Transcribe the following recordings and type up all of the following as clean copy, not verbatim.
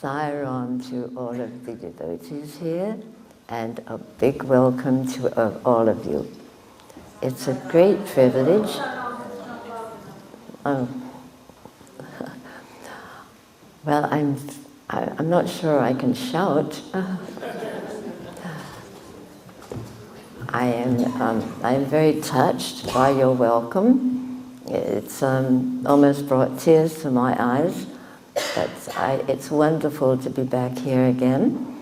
Sai Ram to all of the devotees here, and a big welcome to all of you. It's a great privilege. Well, I'm not sure I can shout. I'm very touched by your welcome. It's almost brought tears to my eyes. But it's wonderful to be back here again,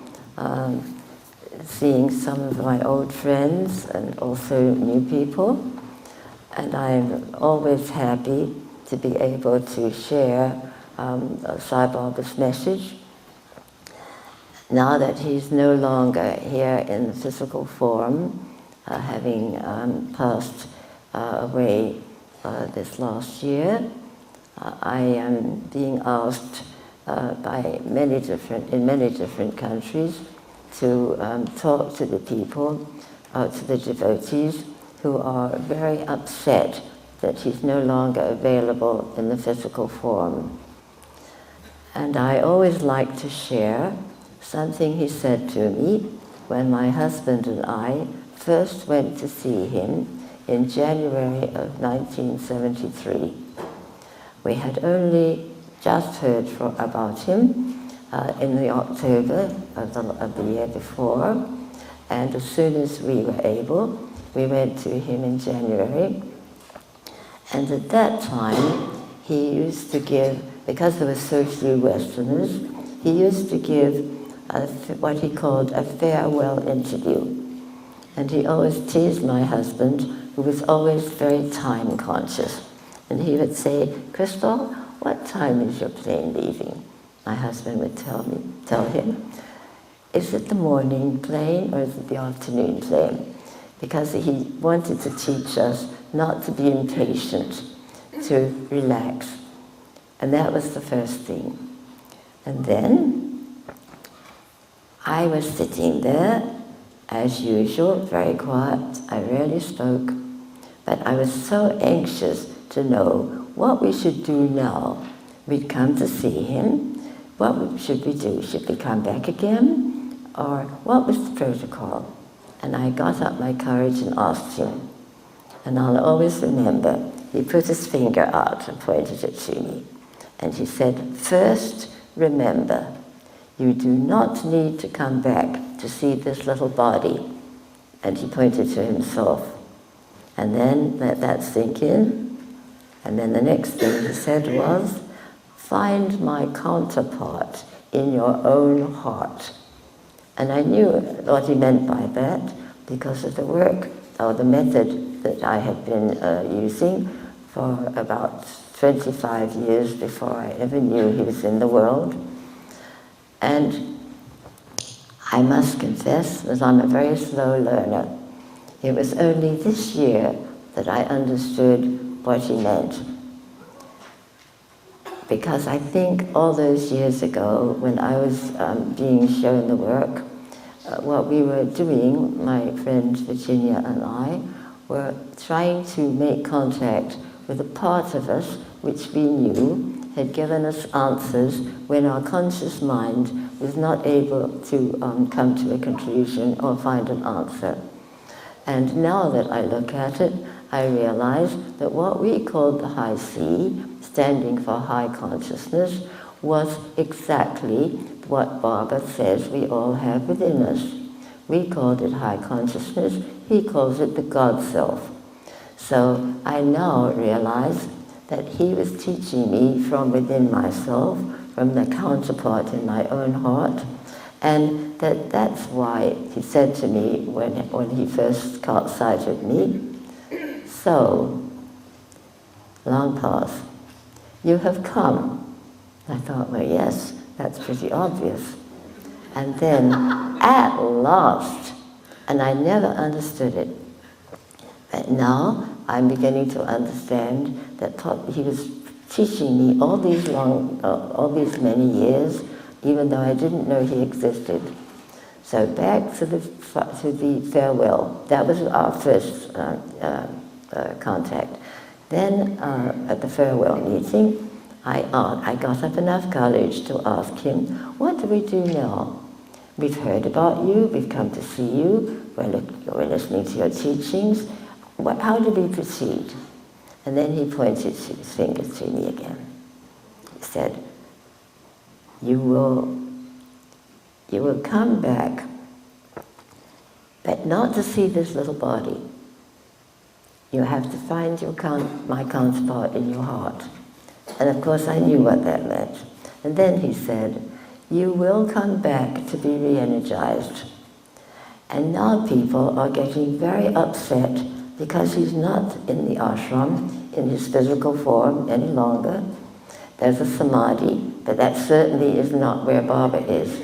seeing some of my old friends and also new people. And I'm always happy to be able to share Sai Baba's message. Now that he's no longer here in the physical form, having passed away this last year, I am being asked in many different countries to talk to the people, to the devotees who are very upset that he's no longer available in the physical form. And I always like to share something he said to me when my husband and I first went to see him in January of 1973. We had only just heard about him in the October of the year before, and as soon as we were able, we went to him in January. And at that time, he used to give, because there were so few Westerners, he used to give what he called a farewell interview. And he always teased my husband, who was always very time conscious. And he would say, "Krystal, what time is your plane leaving?" My husband would tell him, "Is it the morning plane or is it the afternoon plane?" Because he wanted to teach us not to be impatient, to relax. And that was the first thing. And then I was sitting there, as usual, very quiet. I rarely spoke, but I was so anxious to know what we should do now. We'd come to see him. What should we do? Should we come back again? Or what was the protocol? And I got up my courage and asked him. And I'll always remember, he put his finger out and pointed it to me. And he said, "First, remember, you do not need to come back to see this little body." And he pointed to himself. And then let that sink in. And then the next thing he said was, "Find my counterpart in your own heart." And I knew what he meant by that because of the work or the method that I had been using for about 25 years before I ever knew he was in the world. And I must confess that I'm a very slow learner. It was only this year that I understood what he meant. Because I think all those years ago, when I was being shown the work, what we were doing, my friend Virginia and I, were trying to make contact with a part of us which we knew had given us answers when our conscious mind was not able to come to a conclusion or find an answer. And now that I look at it, I realize that what we called the high C, standing for high consciousness, was exactly what Baba says we all have within us. We called it high consciousness, he calls it the God Self. So I now realize that he was teaching me from within myself, from the counterpart in my own heart, and that's why he said to me when he first caught sight of me, "So, long pause, you have come." I thought, well, yes, that's pretty obvious. And then, at last, and I never understood it, but now I'm beginning to understand that he was teaching me all these many years, even though I didn't know he existed. So back to the farewell. That was our first contact. Then at the farewell meeting, I got up enough courage to ask him, what do we do now? We've heard about you, we've come to see you, we're listening to your teachings. How do we proceed? And then he pointed his finger to me again. He said, you will come back, but not to see this little body. You have to find my counterpart in your heart. And of course I knew what that meant. And then he said, you will come back to be re-energized. And now people are getting very upset because he's not in the ashram in his physical form any longer. There's a samadhi, but that certainly is not where Baba is.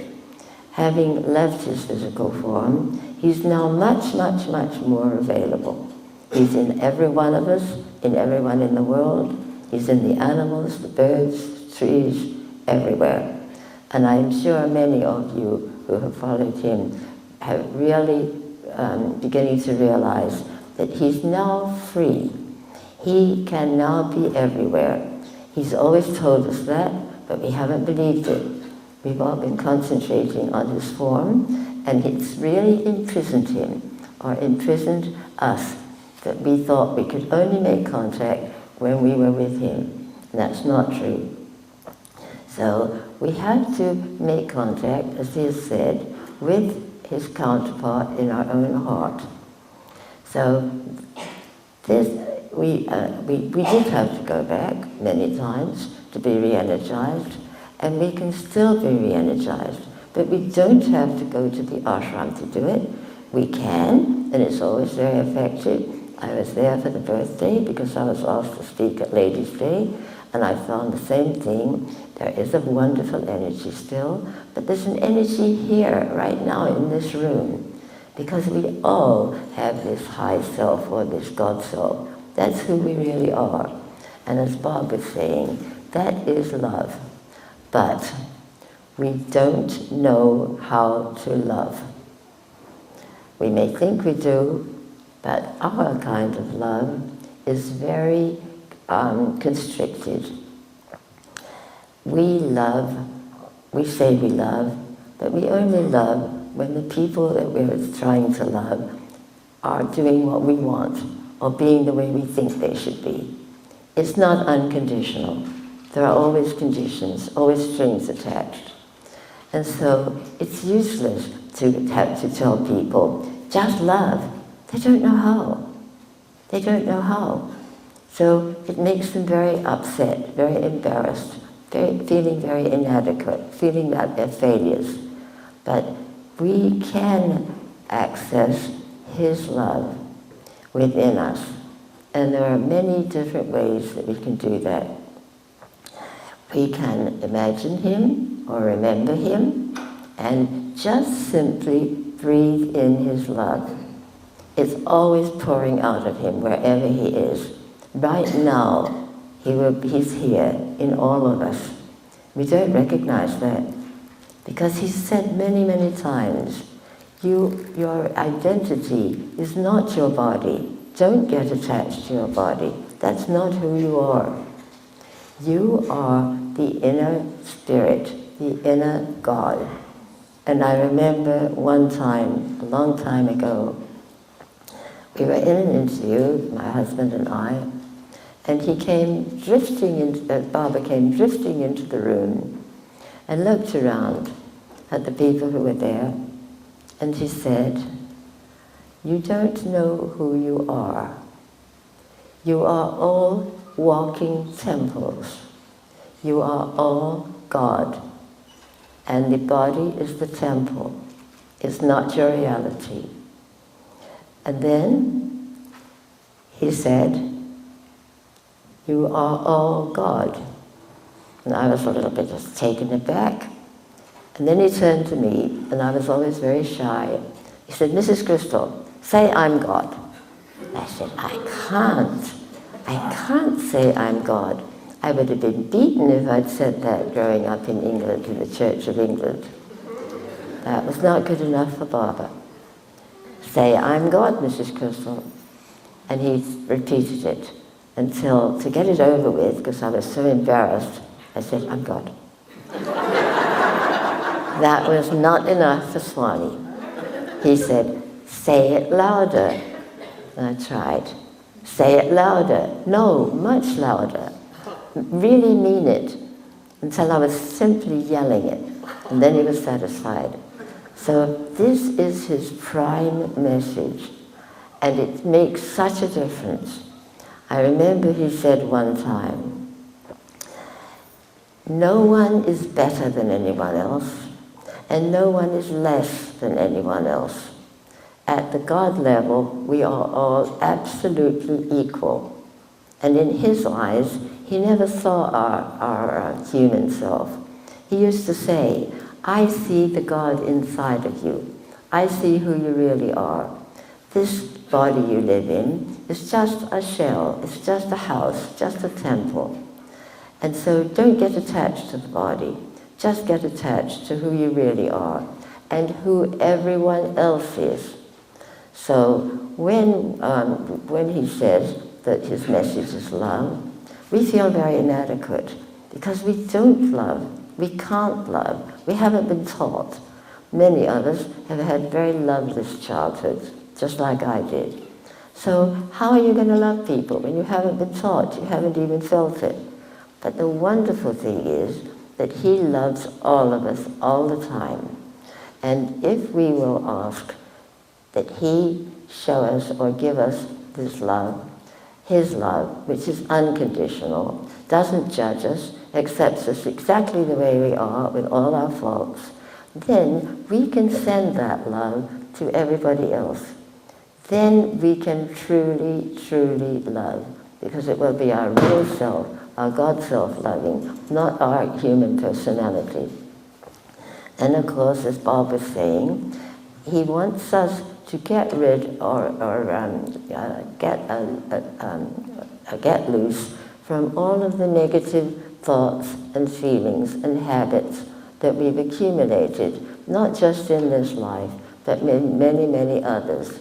Having left his physical form, he's now much, much, much more available. He's in every one of us, in everyone in the world. He's in the animals, the birds, trees, everywhere. And I'm sure many of you who have followed him have really beginning to realize that he's now free. He can now be everywhere. He's always told us that, but we haven't believed it. We've all been concentrating on his form, and it's really imprisoned him, or imprisoned us, that we thought we could only make contact when we were with him. And that's not true. So we have to make contact, as he has said, with his counterpart in our own heart. So we did have to go back many times to be re-energized, and we can still be re-energized, but we don't have to go to the ashram to do it. We can, and it's always very effective. I was there for the birthday because I was asked to speak at Ladies' Day, and I found the same thing. There is a wonderful energy still, but there's an energy here, right now, in this room, because we all have this high self or this God self. That's who we really are. And as Bob was saying, that is love. But we don't know how to love. We may think we do, but our kind of love is very constricted. We say we love, but we only love when the people that we're trying to love are doing what we want, or being the way we think they should be. It's not unconditional. There are always conditions, always strings attached. And so it's useless to have to tell people, just love. They don't know how. They don't know how. So it makes them very upset, very embarrassed, feeling very inadequate, feeling that they're failures. But we can access his love within us. And there are many different ways that we can do that. We can imagine him or remember him and just simply breathe in his love. It's always pouring out of him wherever he is. Right now, he's here in all of us. We don't recognize that because he's said many, many times, your identity is not your body. Don't get attached to your body. That's not who you are. You are the inner spirit, the inner God. And I remember one time, a long time ago, we were in an interview, my husband and I, and he came Baba came drifting into the room and looked around at the people who were there, and he said, "You don't know who you are. You are all walking temples. You are all God. And the body is the temple. It's not your reality." And then he said, "You are all God." And I was a little bit just taken aback. And then he turned to me, and I was always very shy. He said, "Mrs. Krystal, say I'm God." I said, I can't say I'm God. I would have been beaten if I'd said that growing up in England, in the Church of England. That was not good enough for Baba. "Say I'm God, Mrs. Krystal." And he repeated it until, to get it over with, because I was so embarrassed, I said, I'm God. That was not enough for Swami. He said, say it louder. And I tried. Say it louder. No, much louder. Really mean it. Until I was simply yelling it. And then he was satisfied. So this is his prime message. And it makes such a difference. I remember he said one time, no one is better than anyone else, and no one is less than anyone else. At the God level, we are all absolutely equal. And in his eyes, he never saw our human self. He used to say, I see the God inside of you. I see who you really are. This body you live in is just a shell, it's just a house, just a temple. And so don't get attached to the body. Just get attached to who you really are and who everyone else is. So when he says that his message is love, we feel very inadequate because we don't love, we can't love, we haven't been taught. Many of us have had very loveless childhoods, just like I did. So how are you going to love people when you haven't been taught, you haven't even felt it? But the wonderful thing is that he loves all of us all the time. And if we will ask that he show us or give us this love, his love, which is unconditional, doesn't judge us, accepts us exactly the way we are with all our faults, then we can send that love to everybody else. Then we can truly, truly love, because it will be our real self, our God self-loving, not our human personality. And of course, as Bob was saying, he wants us to get rid or get loose from all of the negative thoughts and feelings and habits that we've accumulated, not just in this life, but in many, many others.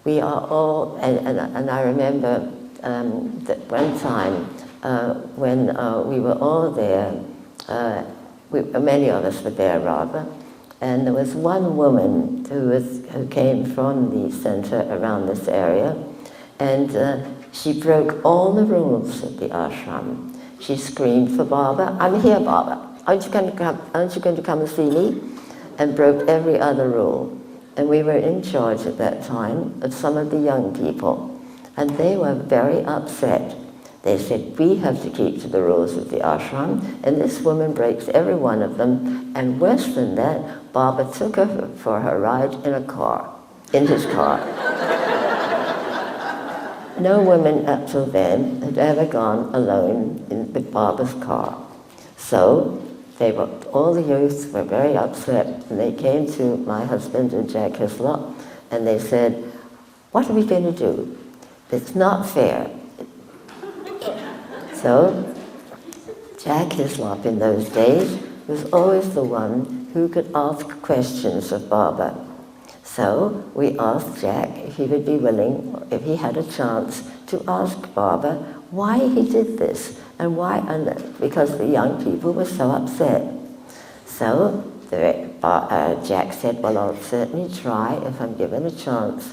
We are all, and I remember that one time when we were all there, many of us were there rather, and there was one woman who came from the center around this area, and she broke all the rules of the ashram. She screamed for Baba, I'm here, Baba. Aren't you going to come and see me? And broke every other rule. And we were in charge at that time of some of the young people. And they were very upset. They said, we have to keep to the rules of the ashram, and this woman breaks every one of them. And worse than that, Baba took her for her ride in a car, in his car. No woman up till then had ever gone alone with Baba's car. So all the youths were very upset, and they came to my husband and Jack Hislop, and they said, what are we going to do? It's not fair. So Jack Hislop in those days was always the one who could ask questions of Baba. So we asked Jack if he would be willing, if he had a chance, to ask Baba why he did this, and why, because the young people were so upset. So Jack said, well, I'll certainly try if I'm given a chance.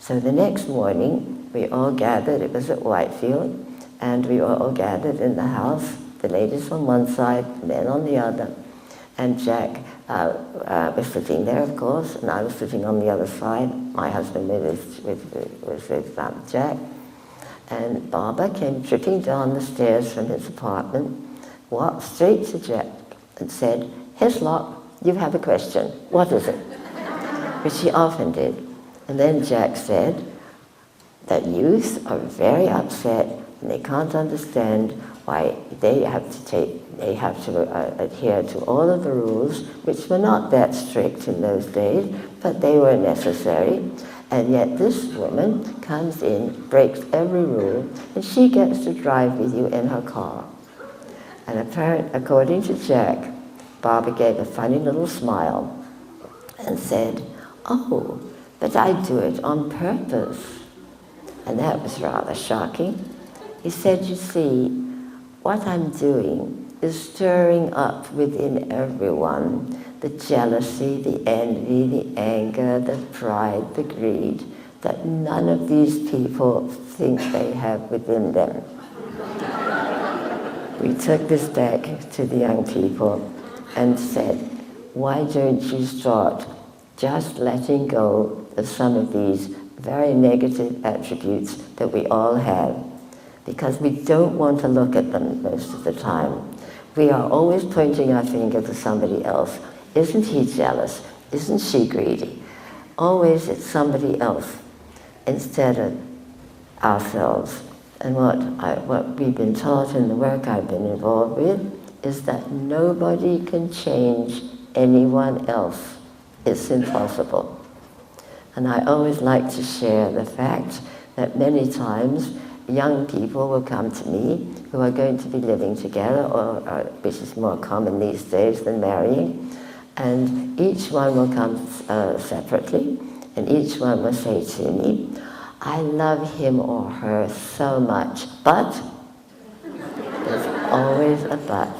So the next morning, we all gathered, it was at Whitefield, and we were all gathered in the house, the ladies on one side, the men on the other. And Jack was sitting there, of course, and I was sitting on the other side. My husband was with Jack. And Baba came tripping down the stairs from his apartment, walked straight to Jack and said, Hislop, you have a question. What is it? Which he often did. And then Jack said that youth are very upset and they can't understand why they have to adhere to all of the rules, which were not that strict in those days, but they were necessary. And yet this woman comes in, breaks every rule, and she gets to drive with you in her car. And according to Jack, Baba gave a funny little smile and said, oh, but I do it on purpose. And that was rather shocking. He said, you see, what I'm doing is stirring up within everyone the jealousy, the envy, the anger, the pride, the greed that none of these people think they have within them. We took this back to the young people and said, why don't you start just letting go of some of these very negative attributes that we all have, because we don't want to look at them most of the time. We are always pointing our finger to somebody else. Isn't he jealous? Isn't she greedy? Always it's somebody else instead of ourselves. And what we've been taught in the work I've been involved with is that nobody can change anyone else. It's impossible. And I always like to share the fact that many times young people will come to me who are going to be living together, or which is more common these days than marrying, and each one will come separately, and each one will say to me, I love him or her so much, but there's always a but,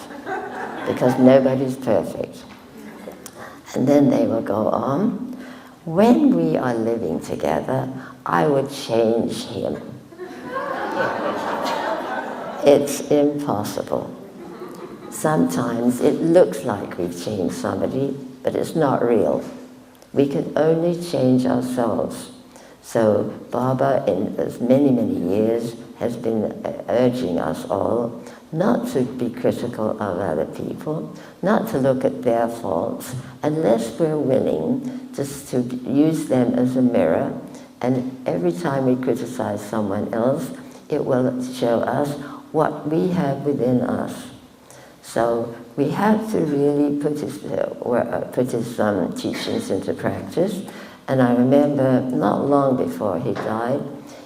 because nobody's perfect. And then they will go on, when we are living together, I would change him. It's impossible. Sometimes it looks like we've changed somebody, but it's not real. We can only change ourselves. So Baba, in as many, many years, has been urging us all not to be critical of other people, not to look at their faults, unless we're willing just to use them as a mirror. And every time we criticize someone else, it will show us what we have within us. So we have to really put his teachings into practice. And I remember not long before he died,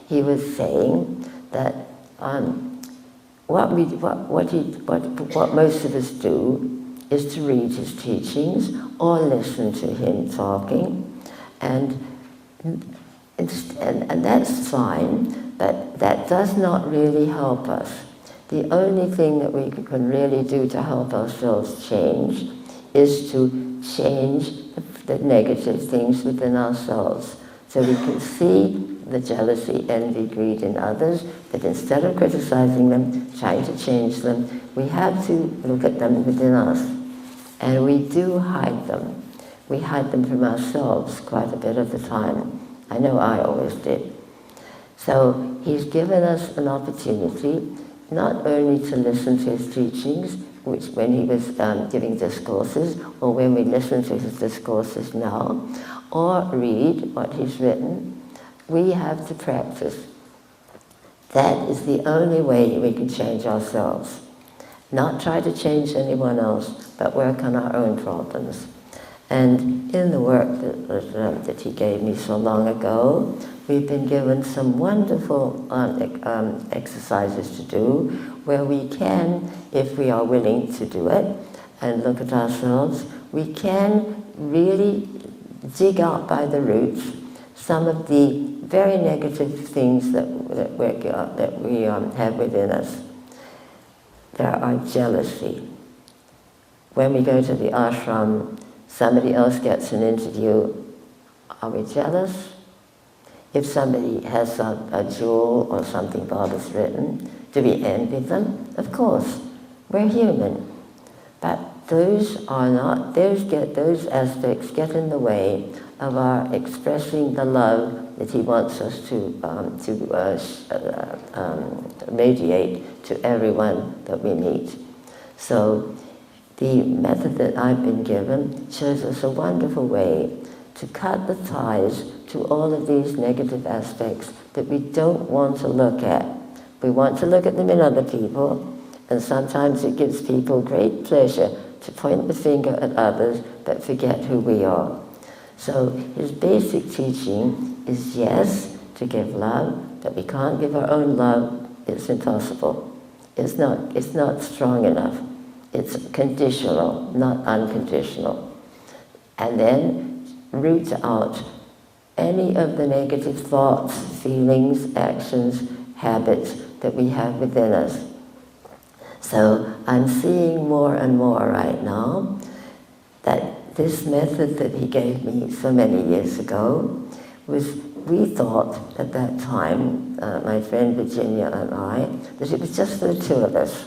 he was saying that what most of us do is to read his teachings or listen to him talking, and that's fine, but that does not really help us. The only thing that we can really do to help ourselves change is to change the negative things within ourselves, so we can see the jealousy, envy, greed in others, but instead of criticizing them, trying to change them, we have to look at them within us. And we do hide them. We hide them from ourselves quite a bit of the time. I know I always did. So he's given us an opportunity not only to listen to his teachings, which when he was giving discourses, or when we listen to his discourses now, or read what he's written, we have to practice. That is the only way we can change ourselves. Not try to change anyone else, but work on our own problems. And in the work that he gave me so long ago, we've been given some wonderful exercises to do, where we can, if we are willing to do it, and look at ourselves, we can really dig out by the roots some of the very negative things that we have within us. There are jealousy. When we go to the ashram, somebody else gets an interview. Are we jealous? If somebody has a jewel or something Baba's written, do we envy them? Of course, we're human. But those aspects get in the way of our expressing the love that he wants us to radiate to everyone that we meet. So the method that I've been given shows us a wonderful way to cut the ties to all of these negative aspects that we don't want to look at. We want to look at them in other people, and sometimes it gives people great pleasure to point the finger at others but forget who we are. So his basic teaching is, yes, to give love, but we can't give our own love. It's impossible. It's not strong enough. It's conditional, not unconditional. And then root out any of the negative thoughts, feelings, actions, habits that we have within us. So I'm seeing more and more right now that this method that he gave me so many years ago was, we thought at that time, my friend Virginia and I, that it was just for the two of us.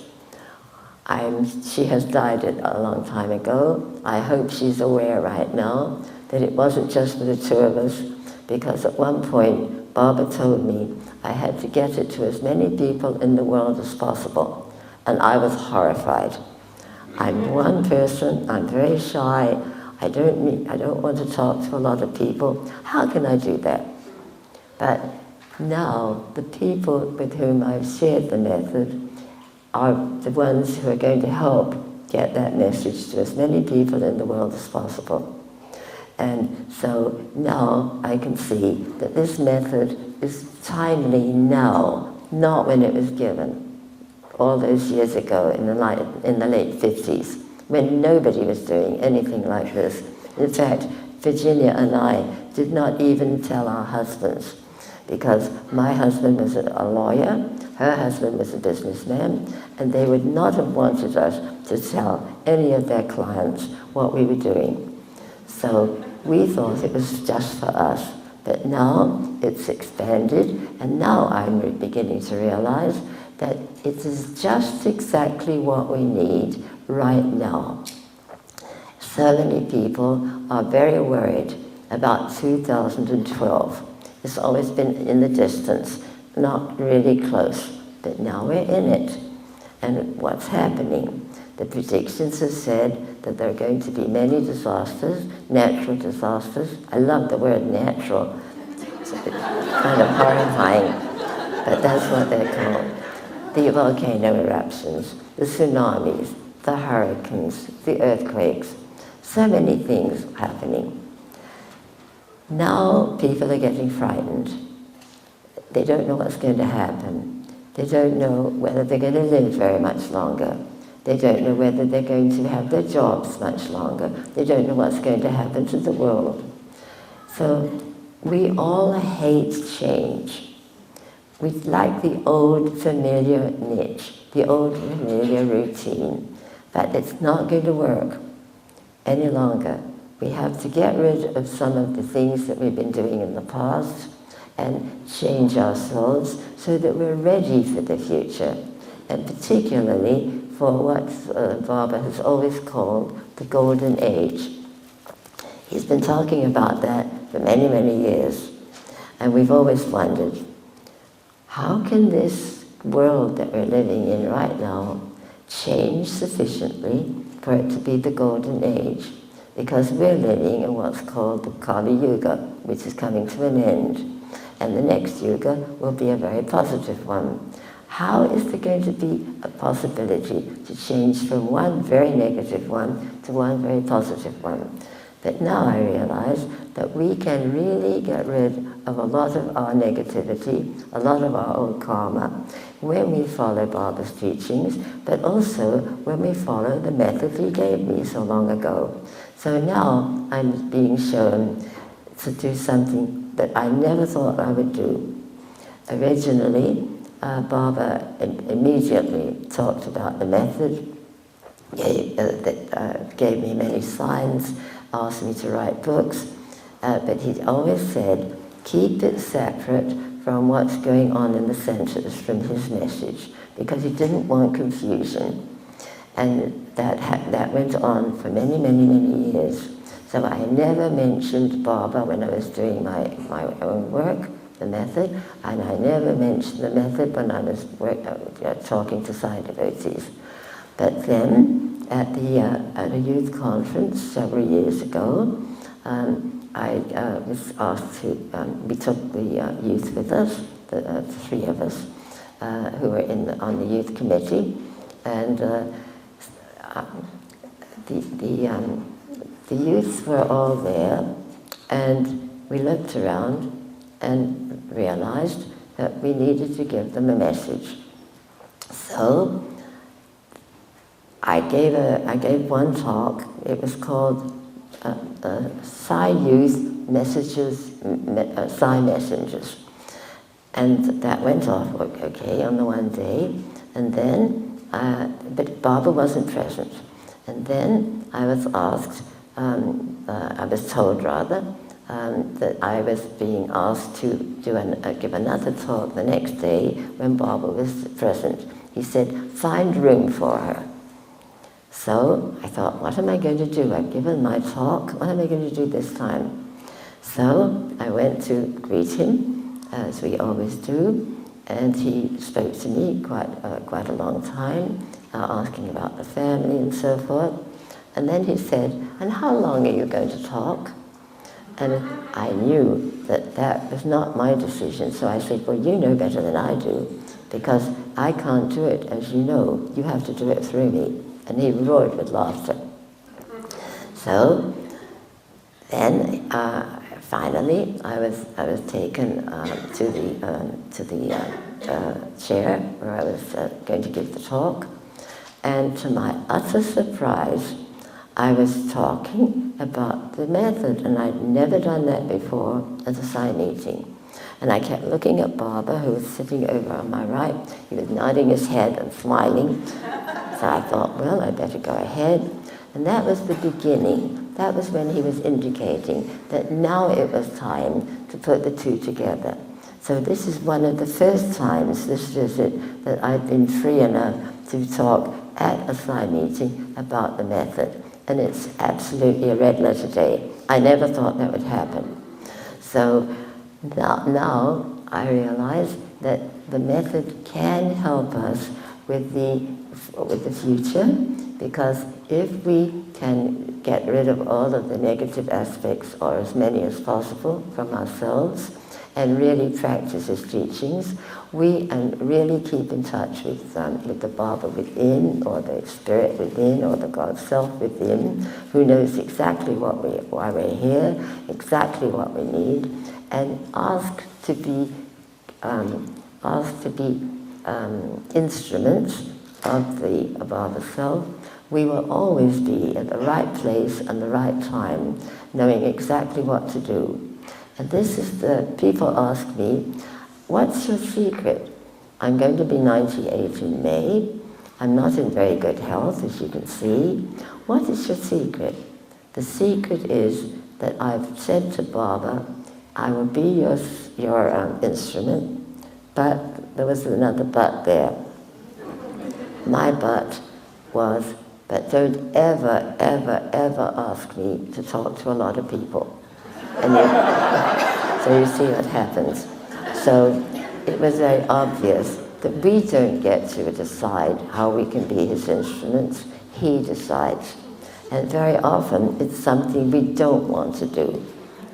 She has died a long time ago. I hope she's aware right now that it wasn't just for the two of us, because at one point Baba told me I had to get it to as many people in the world as possible, and I was horrified. I'm one person, I'm very shy, I don't want to talk to a lot of people. How can I do that? But now the people with whom I've shared the method are the ones who are going to help get that message to as many people in the world as possible. And so now I can see that this method is timely now, not when it was given all those years ago in the late 50s, when nobody was doing anything like this. In fact, Virginia and I did not even tell our husbands, because my husband was a lawyer, her husband was a businessman, and they would not have wanted us to tell any of their clients what we were doing. So we thought it was just for us, but now it's expanded, and now I'm beginning to realize that it is just exactly what we need right now. So many people are very worried about 2012. It's always been in the distance, not really close, but now we're in it. And what's happening? The predictions have said that there are going to be many disasters, natural disasters. I love the word natural. It's kind of horrifying, but that's what they're called. The volcano eruptions, the tsunamis, the hurricanes, the earthquakes, so many things happening. Now people are getting frightened. They don't know what's going to happen. They don't know whether they're going to live very much longer. They don't know whether they're going to have their jobs much longer. They don't know what's going to happen to the world. So we all hate change. We like the old familiar niche, the old familiar routine, but it's not going to work any longer. We have to get rid of some of the things that we've been doing in the past and change ourselves so that we're ready for the future, and particularly for what Baba has always called the Golden Age. He's been talking about that for many, many years, and we've always wondered, how can this world that we're living in right now change sufficiently for it to be the Golden Age? Because we're living in what's called the Kali Yuga, which is coming to an end. And the next Yuga will be a very positive one. How is there going to be a possibility to change from one very negative one to one very positive one? But now I realize that we can really get rid of a lot of our negativity, a lot of our old karma, when we follow Baba's teachings, but also when we follow the method he gave me so long ago. So now I'm being shown to do something that I never thought I would do. Originally, Baba immediately talked about the method, gave me many signs, asked me to write books, but he always said, keep it separate from what's going on in the centers, from his message, because he didn't want confusion. And that went on for many, many, many years. So I never mentioned Baba when I was doing my own work, the method, and I never mentioned the method when I was talking to Sai devotees. But then, at a youth conference several years ago, I was asked to, we took the youth with us, the three of us, who were on the youth committee, and the youths were all there, and we looked around and realized that we needed to give them a message. So I gave one talk. It was called Sai Youth Messages, Sai Messengers. And that went off okay on the one day. And then but Baba wasn't present. And then I was asked, I was told rather, that I was being asked to give another talk the next day when Baba was present. He said, find room for her. So I thought, what am I going to do? I've given my talk, what am I going to do this time? So I went to greet him, as we always do, and he spoke to me quite a long time, asking about the family and so forth. And then he said, and how long are you going to talk? And I knew that that was not my decision, so I said, well, you know better than I do, because I can't do it, as you know. You have to do it through me. And he roared with laughter. So then, finally, I was taken to the chair where I was going to give the talk, and to my utter surprise, I was talking about the method, and I'd never done that before at a Sai meeting. And I kept looking at Baba, who was sitting over on my right. He was nodding his head and smiling. So I thought, well, I'd better go ahead. And that was the beginning. That was when he was indicating that now it was time to put the two together. So this is one of the first times this visit that I've been free enough to talk at a Sai meeting about the method. And it's absolutely a red letter day. I never thought that would happen. So now I realize that the method can help us with the future, because if we can get rid of all of the negative aspects, or as many as possible, from ourselves, and really practice his teachings, and really keep in touch with the Baba within, or the Spirit within, or the God Self within, who knows exactly why we're here, exactly what we need, and ask to be instruments of the Baba Self, we will always be at the right place and the right time, knowing exactly what to do. And this is people ask me, what's your secret? I'm going to be 98 in May. I'm not in very good health, as you can see. What is your secret? The secret is that I've said to Baba, I will be your instrument, but there was another but there. My but was, but don't ever, ever, ever ask me to talk to a lot of people. And so you see what happens. So it was very obvious that we don't get to decide how we can be his instruments. He decides. And very often it's something we don't want to do.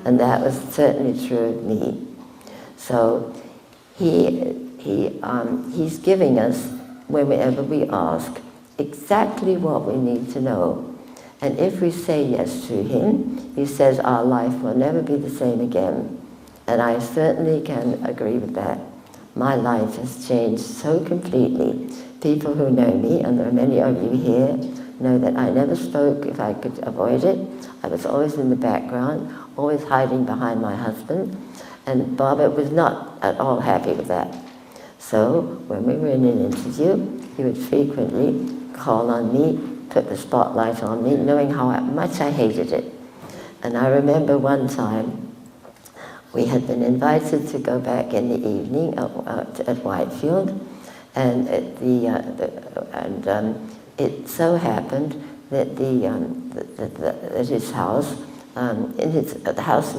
And that was certainly true of me. So he's giving us, whenever we ask, exactly what we need to know. And if we say yes to him, he says our life will never be the same again. And I certainly can agree with that. My life has changed so completely. People who know me, and there are many of you here, know that I never spoke if I could avoid it. I was always in the background, always hiding behind my husband. And Baba was not at all happy with that. So when we were in an interview, he would frequently call on me, put the spotlight on me, knowing how much I hated it. And I remember one time, we had been invited to go back in the evening at Whitefield, and it so happened that that his house, the house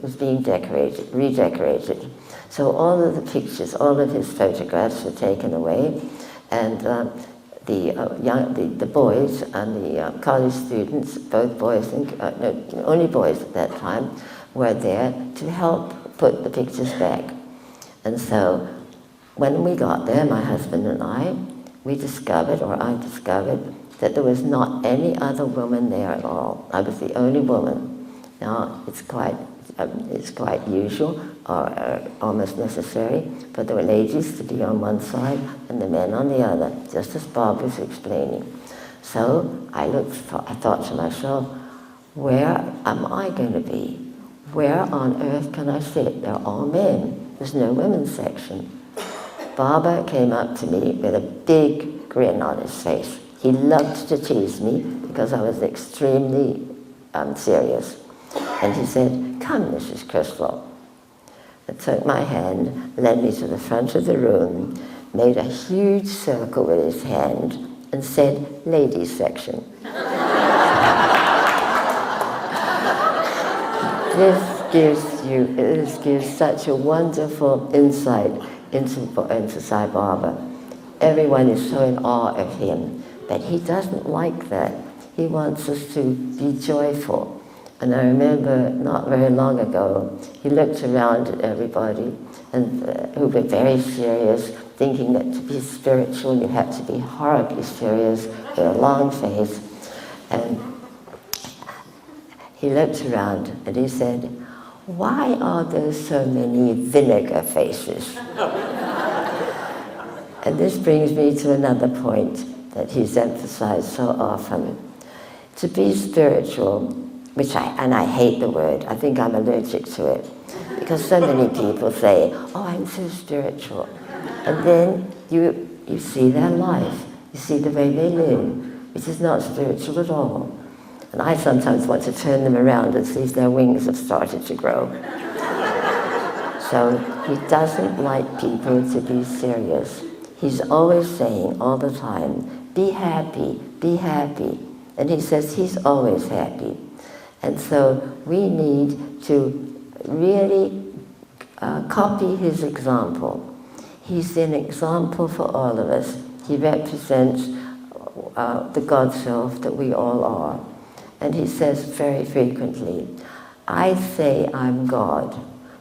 was being redecorated. So all of the pictures, all of his photographs were taken away, and the boys and the college students, both boys and only boys at that time, were there to help put the pictures back. And so when we got there, my husband and I discovered that there was not any other woman there at all. I was the only woman. Now it's quite usual, or almost necessary, for the ladies to be on one side and the men on the other, just as Bob was explaining. So I thought to myself, where am I going to be? Where on earth can I sit? They're all men. There's no women's section. Baba came up to me with a big grin on his face. He loved to tease me because I was extremely serious. And he said, "Come, Mrs. Krystal," and took my hand, led me to the front of the room, made a huge circle with his hand, and said, "Ladies section." This gives such a wonderful insight into Sai Baba. Everyone is so in awe of him, but he doesn't like that. He wants us to be joyful. And I remember not very long ago, he looked around at everybody and who were very serious, thinking that to be spiritual you had to be horribly serious with a long face. And he looked around and he said, "Why are there so many vinegar faces?" And this brings me to another point that he's emphasized so often. To be spiritual, which I hate the word, I think I'm allergic to it, because so many people say, "Oh, I'm so spiritual." And then you see their life, you see the way they live, which is not spiritual at all. And I sometimes want to turn them around and see if their wings have started to grow. So he doesn't like people to be serious. He's always saying all the time, "Be happy, be happy." And he says he's always happy. And so we need to really copy his example. He's an example for all of us. He represents the God self that we all are. And he says very frequently, "I say I'm God,"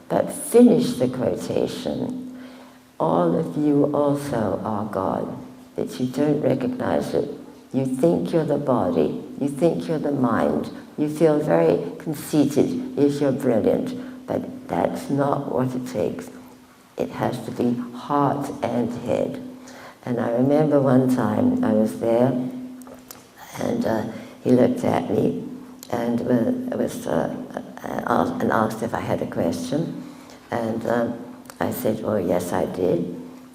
but finish the quotation, "All of you also are God," but you don't recognize it. You think you're the body, you think you're the mind, you feel very conceited if you're brilliant, but that's not what it takes. It has to be heart and head. And I remember one time I was there, and he looked at me and asked if I had a question. And I said, "Oh, yes, I did.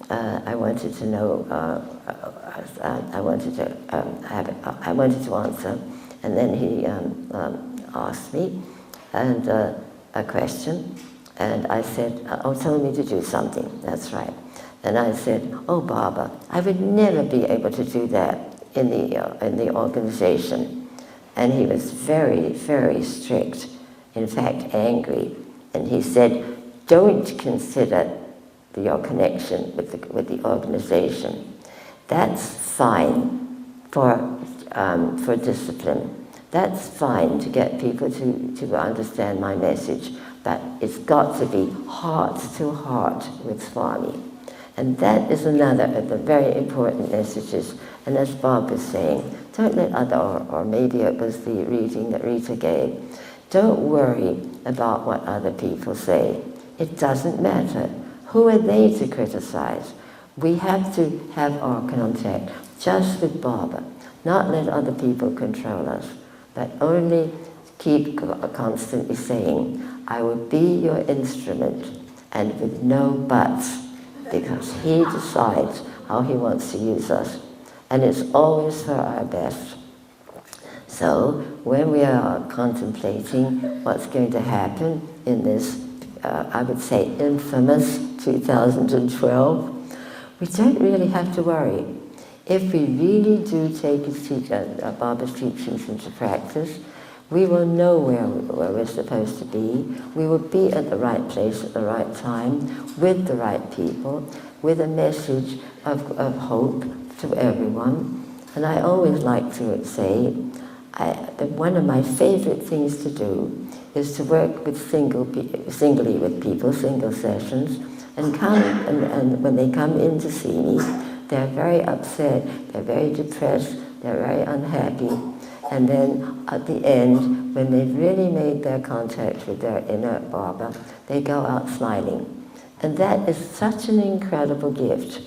I wanted to know. I wanted to answer." And then he asked me a question, and I said, "Oh, tell me to do something." That's right. And I said, "Oh, Baba, I would never be able to do that in the organization." And he was very, very strict, in fact, angry. And he said, "Don't consider your connection with the organization. That's fine for discipline. That's fine to get people to understand my message, but it's got to be heart to heart with Swami." And that is another of the very important messages. And as Bob was saying, don't let or maybe it was the reading that Rita gave, don't worry about what other people say. It doesn't matter. Who are they to criticize? We have to have our contact just with Baba, not let other people control us, but only keep constantly saying, "I will be your instrument," and with no buts, because he decides how he wants to use us, and it's always for our best. So when we are contemplating what's going to happen in this, I would say, infamous 2012, we don't really have to worry. If we really do take Baba's teachings into practice, we will know where we're supposed to be. We will be at the right place at the right time, with the right people, with a message of hope to everyone. And I always like to say that one of my favorite things to do is to work with singly with people, single sessions, and when they come in to see me, they're very upset, they're very depressed, they're very unhappy. And then at the end, when they've really made their contact with their inner Baba, they go out smiling. And that is such an incredible gift.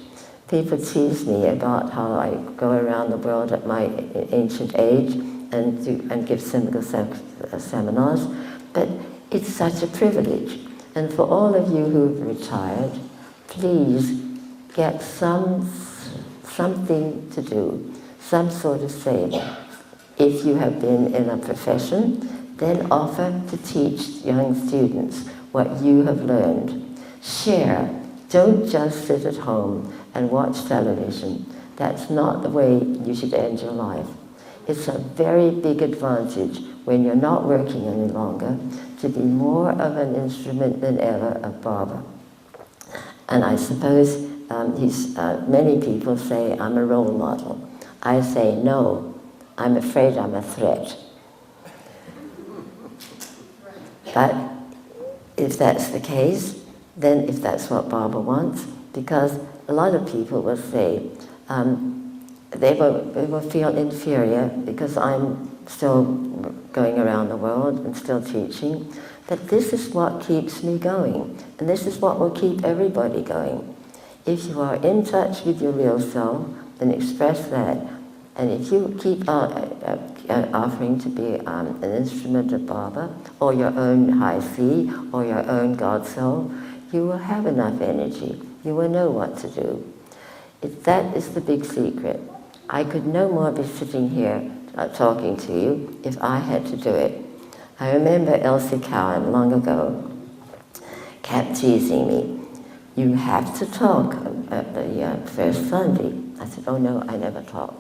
People tease me about how I go around the world at my ancient age and give single seminars, but it's such a privilege. And for all of you who've retired, please get some something to do, some sort of saving. If you have been in a profession, then offer to teach young students what you have learned. Share. Don't just sit at home and watch television. That's not the way you should end your life. It's a very big advantage when you're not working any longer to be more of an instrument than ever of Baba. And I suppose many people say I'm a role model. I say no, I'm afraid I'm a threat. But if that's the case, then if that's what Baba wants, because a lot of people will say, they will feel inferior because I'm still going around the world and still teaching, that this is what keeps me going, and this is what will keep everybody going. If you are in touch with your real self, then express that. And if you keep offering to be an instrument of Baba, or your own high C, or your own God soul, you will have enough energy. You will know what to do. That is the big secret. I could no more be sitting here talking to you if I had to do it. I remember Elsie Cowan long ago kept teasing me. You have to talk at the first Sunday. I said, oh no, I never talk.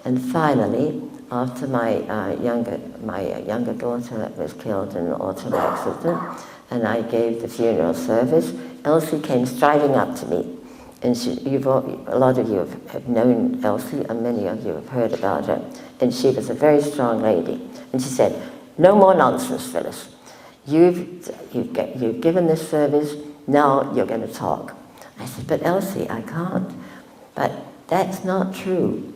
And finally, after my younger daughter was killed in an auto accident, and I gave the funeral service, Elsie came striding up to me. And a lot of you have known Elsie, and many of you have heard about her. And she was a very strong lady. And she said, no more nonsense, Phyllis. You've given this service, now you're going to talk. I said, but Elsie, I can't. But that's not true.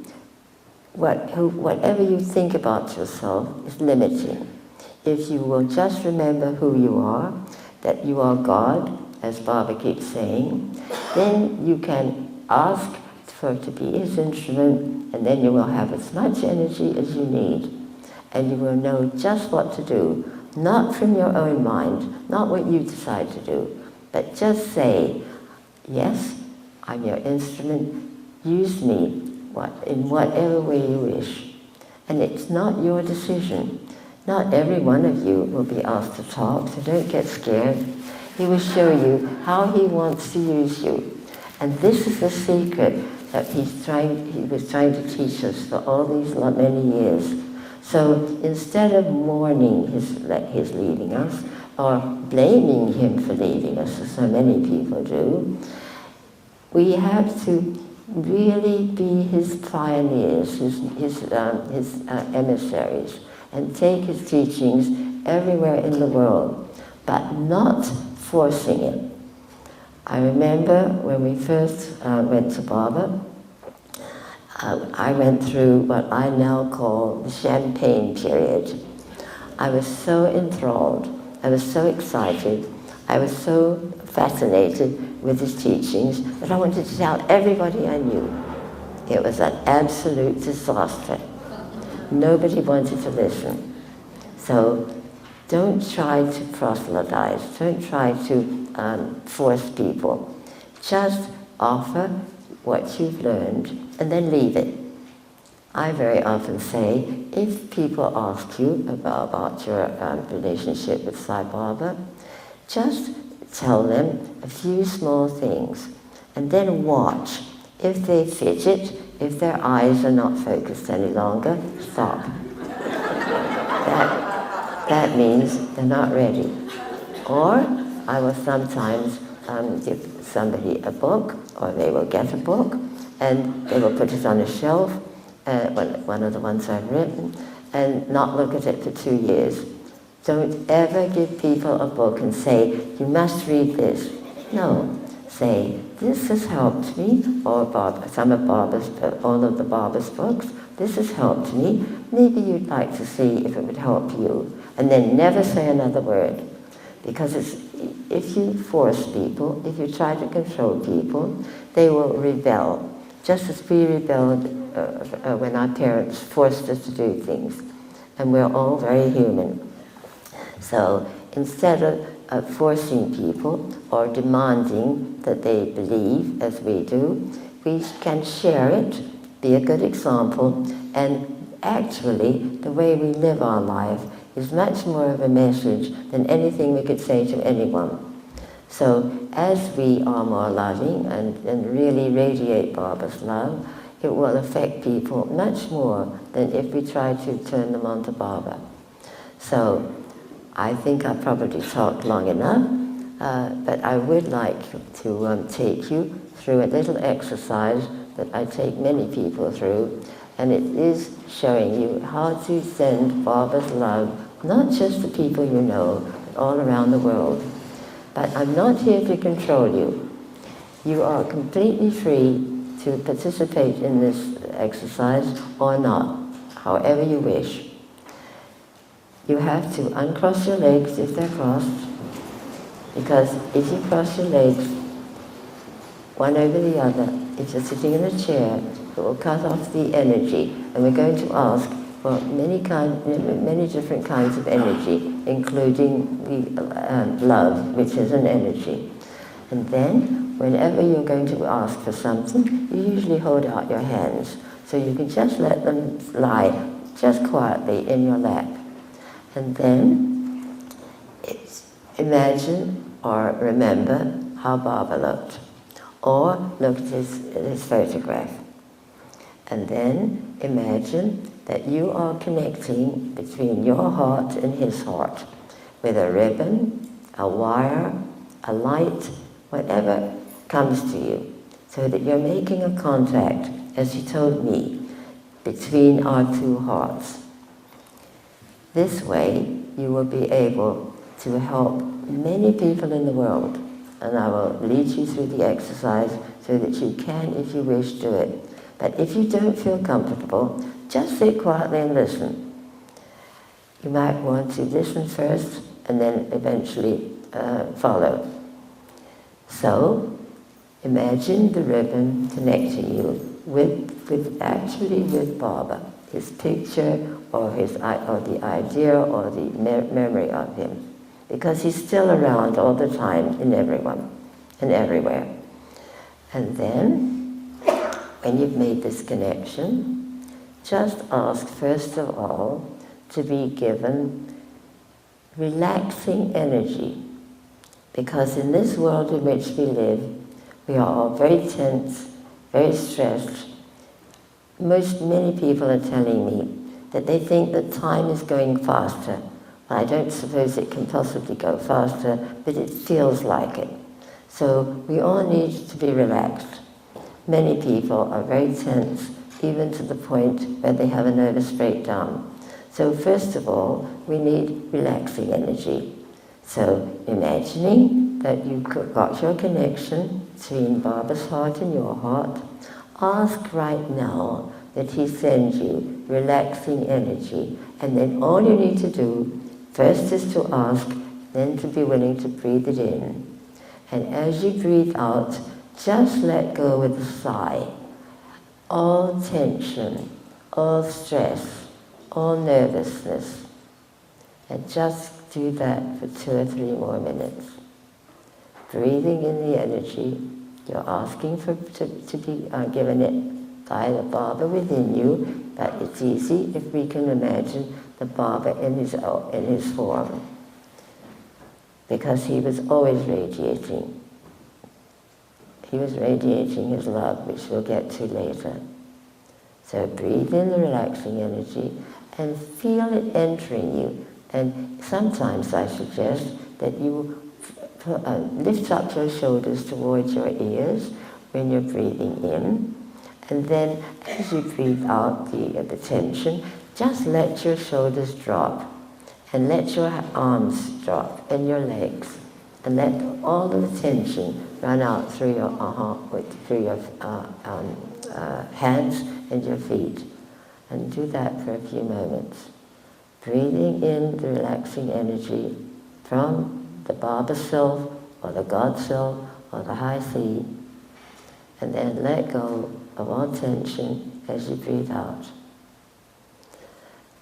Whatever you think about yourself is limiting. If you will just remember who you are, that you are God, as Baba keeps saying, then you can ask to be his instrument, and then you will have as much energy as you need. And you will know just what to do, not from your own mind, not what you decide to do, but just say, yes, I'm your instrument, use me in whatever way you wish. And it's not your decision. Not every one of you will be asked to talk, so don't get scared. He will show you how he wants to use you. And this is the secret that he was trying to teach us for all these many years. So instead of mourning his leaving us, or blaming him for leaving us, as so many people do, we have to really be his pioneers, his emissaries, and take his teachings everywhere in the world, but not forcing it. I remember when we first went to Baba, I went through what I now call the champagne period. I was so enthralled, I was so excited, I was so fascinated with his teachings that I wanted to tell everybody I knew. It was an absolute disaster. Nobody wanted to listen. So don't try to proselytize, don't try to force people. Just offer what you've learned and then leave it. I very often say, if people ask you about your relationship with Sai Baba, just tell them a few small things and then watch. If they fidget, if their eyes are not focused any longer, stop. That means they're not ready. Or I will sometimes give somebody a book, or they will get a book, and they will put it on a shelf, one of the ones I've written, and not look at it for 2 years. Don't ever give people a book and say, you must read this. No. Say, this has helped me, or all of the Baba's books, this has helped me. Maybe you'd like to see if it would help you. And then never say another word. Because if you force people, if you try to control people, they will rebel. Just as we rebelled when our parents forced us to do things. And we're all very human. So instead of forcing people or demanding that they believe as we do, we can share it, be a good example, and actually the way we live our life is much more of a message than anything we could say to anyone. So as we are more loving and really radiate Baba's love, it will affect people much more than if we try to turn them on to Baba. So I think I probably talked long enough, but I would like to take you through a little exercise that I take many people through, and it is showing you how to send Baba's love, not just to people you know, but all around the world. But I'm not here to control you. You are completely free to participate in this exercise or not, however you wish. You have to uncross your legs if they're crossed, because if you cross your legs one over the other, if you're sitting in a chair, it will cut off the energy. And we're going to ask for many different kinds of energy, including the love, which is an energy. And then, whenever you're going to ask for something, you usually hold out your hands. So you can just let them lie just quietly in your lap. And then, imagine or remember how Baba looked. Or look at his photograph. And then imagine that you are connecting between your heart and his heart with a ribbon, a wire, a light, whatever comes to you, so that you're making a contact, as you told me, between our two hearts. This way you will be able to help many people in the world. And I will lead you through the exercise so that you can, if you wish, do it. But if you don't feel comfortable, just sit quietly and listen. You might want to listen first and then eventually follow. So, imagine the ribbon connecting you with Baba, his picture or the idea or the memory of him. Because he's still around all the time in everyone and everywhere. And then, when you've made this connection, just ask first of all to be given relaxing energy. Because in this world in which we live, we are all very tense, very stressed. Many people are telling me that they think that time is going faster. I don't suppose it can possibly go faster, but it feels like it. So we all need to be relaxed. Many people are very tense, even to the point where they have a nervous breakdown. So first of all, we need relaxing energy. So imagining that you've got your connection between Baba's heart and your heart, ask right now that he sends you relaxing energy. And then all you need to do first is to ask, then to be willing to breathe it in. And as you breathe out, just let go with a sigh. All tension, all stress, all nervousness. And just do that for 2 or 3 more minutes. Breathing in the energy, you're asking to be given it by the Baba within you, but it's easy if we can imagine the Baba in his form, because he was always radiating. He was radiating his love, which we'll get to later. So breathe in the relaxing energy and feel it entering you. And sometimes I suggest that you lift up your shoulders towards your ears when you're breathing in. And then as you breathe out the tension, just let your shoulders drop and let your arms drop and your legs, and let all of the tension run out through your hands and your feet. And do that for a few moments. Breathing in the relaxing energy from the Baba self or the God self or the high seed, and then let go of all tension as you breathe out.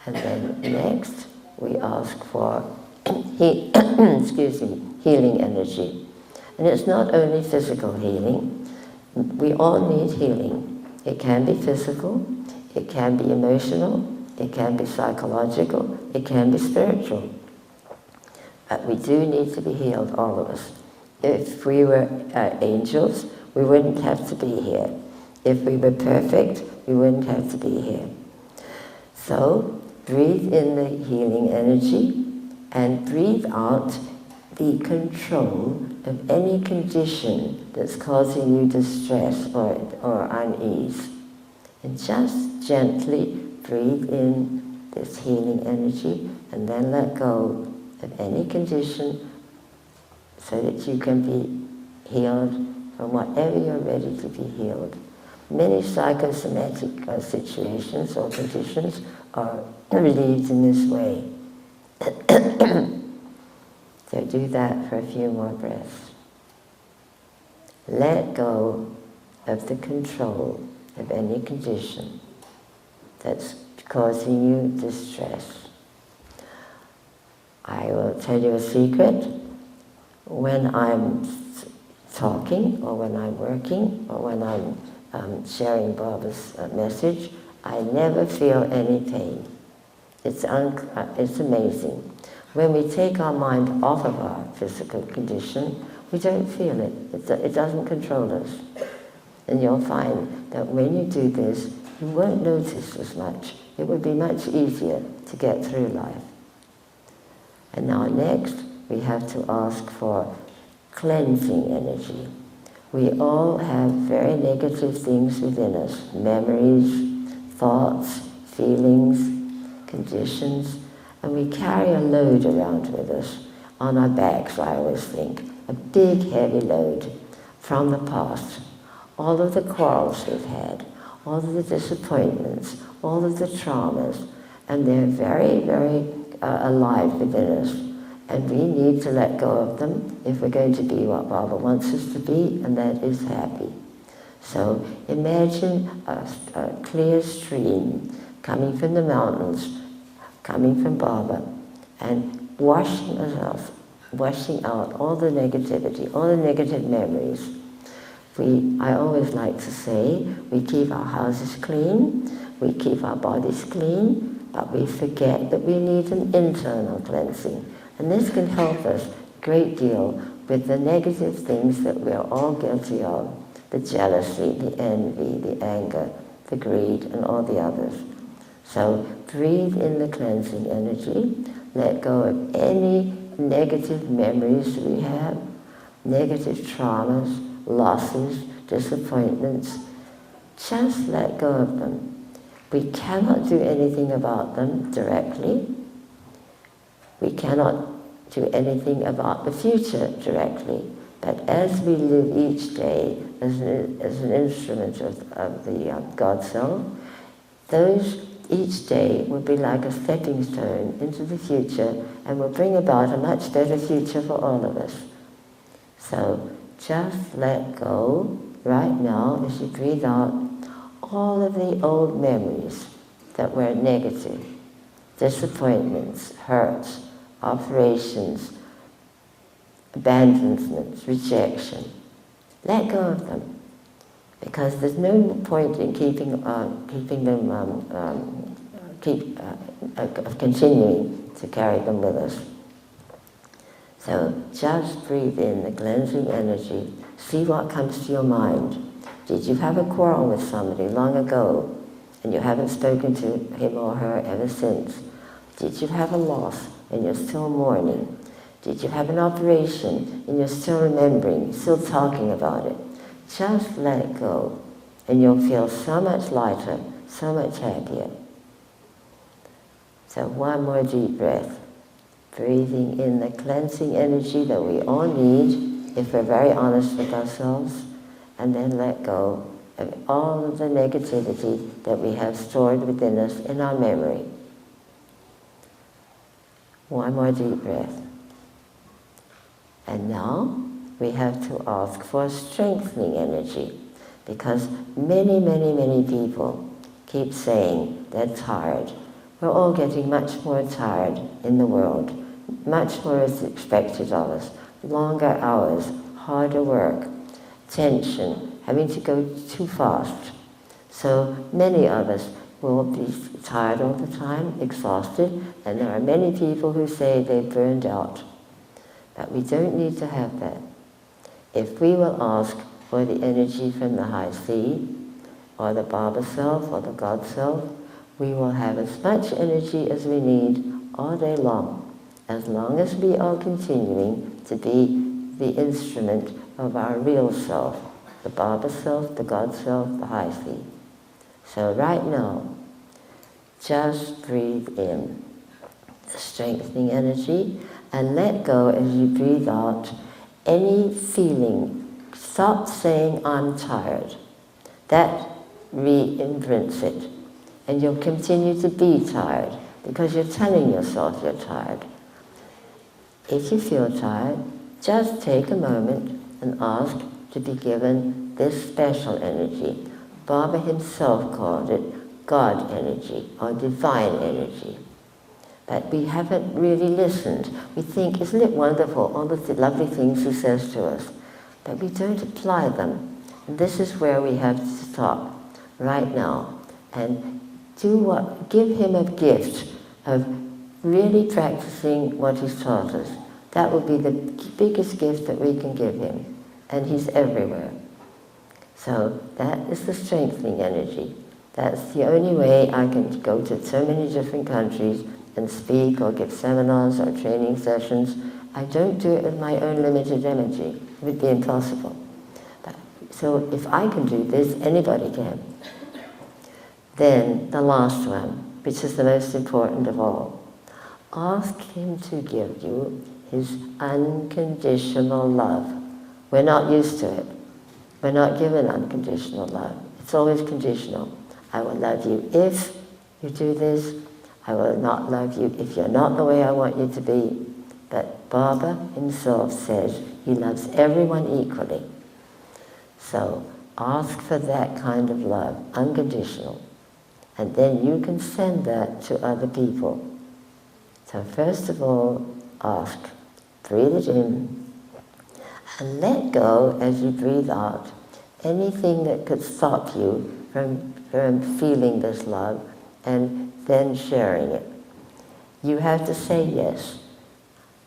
And then next, we ask for healing energy. And it's not only physical healing. We all need healing. It can be physical, it can be emotional, it can be psychological, it can be spiritual. But we do need to be healed, all of us. If we were angels, we wouldn't have to be here. If we were perfect, we wouldn't have to be here. So, breathe in the healing energy and breathe out the control of any condition that's causing you distress or unease. And just gently breathe in this healing energy and then let go of any condition so that you can be healed from whatever you're ready to be healed. Many psychosomatic situations or conditions are relieved in this way. So do that for a few more breaths. Let go of the control of any condition that's causing you distress. I will tell you a secret. When I'm talking, or when I'm working, or when I'm sharing Baba's message, I never feel any pain. It's amazing. When we take our mind off of our physical condition, we don't feel it. It doesn't control us. And you'll find that when you do this, you won't notice as much. It would be much easier to get through life. And now next, we have to ask for cleansing energy. We all have very negative things within us, memories, thoughts, feelings, conditions, and we carry a load around with us on our backs, I always think, a big heavy load from the past. All of the quarrels we've had, all of the disappointments, all of the traumas, and they're very, very alive within us. And we need to let go of them if we're going to be what Baba wants us to be, and that is happy. So imagine a clear stream coming from the mountains, coming from Baba, and washing us, washing out all the negativity, all the negative memories. I always like to say, we keep our houses clean, we keep our bodies clean, but we forget that we need an internal cleansing. And this can help us a great deal with the negative things that we're all guilty of, the jealousy, the envy, the anger, the greed, and all the others. So breathe in the cleansing energy, let go of any negative memories we have, negative traumas, losses, disappointments. Just let go of them. We cannot do anything about them directly. We cannot do anything about the future directly. But as we live each day as an instrument of the God Self, each day will be like a stepping stone into the future and will bring about a much better future for all of us. So just let go right now as you breathe out all of the old memories that were negative, disappointments, hurts, operations, abandonments, rejection. Let go of them, because there's no point in continuing to carry them with us. So just breathe in the cleansing energy. See what comes to your mind. Did you have a quarrel with somebody long ago and you haven't spoken to him or her ever since? Did you have a loss and you're still mourning? Did you have an operation and you're still remembering, still talking about it? Just let go and you'll feel so much lighter, so much happier. So one more deep breath. Breathing in the cleansing energy that we all need if we're very honest with ourselves, and then let go of all of the negativity that we have stored within us in our memory. One more deep breath. And now we have to ask for strengthening energy, because many, many, many people keep saying they're tired. We're all getting much more tired in the world. Much more is expected of us. Longer hours, harder work. tension, having to go too fast. So many of us will be tired all the time, exhausted, and there are many people who say they've burned out. But we don't need to have that. If we will ask for the energy from the high sea, or the Baba self, or the God self, we will have as much energy as we need all day long as we are continuing to be the instrument of our real self, the Baba self, the God self, the high sea. So right now, just breathe in the strengthening energy and let go as you breathe out any feeling. Stop saying, I'm tired. That re-imprints it. And you'll continue to be tired because you're telling yourself you're tired. If you feel tired, just take a moment and ask to be given this special energy. Baba himself called it God energy or divine energy. But we haven't really listened. We think, isn't it wonderful, all the lovely things he says to us? But we don't apply them. And this is where we have to stop right now and give him a gift of really practicing what he's taught us. That would be the biggest gift that we can give him. And he's everywhere. So that is the strengthening energy. That's the only way I can go to so many different countries and speak or give seminars or training sessions. I don't do it with my own limited energy. It would be impossible. So if I can do this, anybody can. Then the last one, which is the most important of all. Ask him to give you his unconditional love. We're not used to it. We're not given unconditional love. It's always conditional. I will love you if you do this. I will not love you if you're not the way I want you to be. But Baba himself says he loves everyone equally. So ask for that kind of love, unconditional. And then you can send that to other people. So first of all, ask. Breathe it in. And let go as you breathe out anything that could stop you from feeling this love and then sharing it. You have to say yes.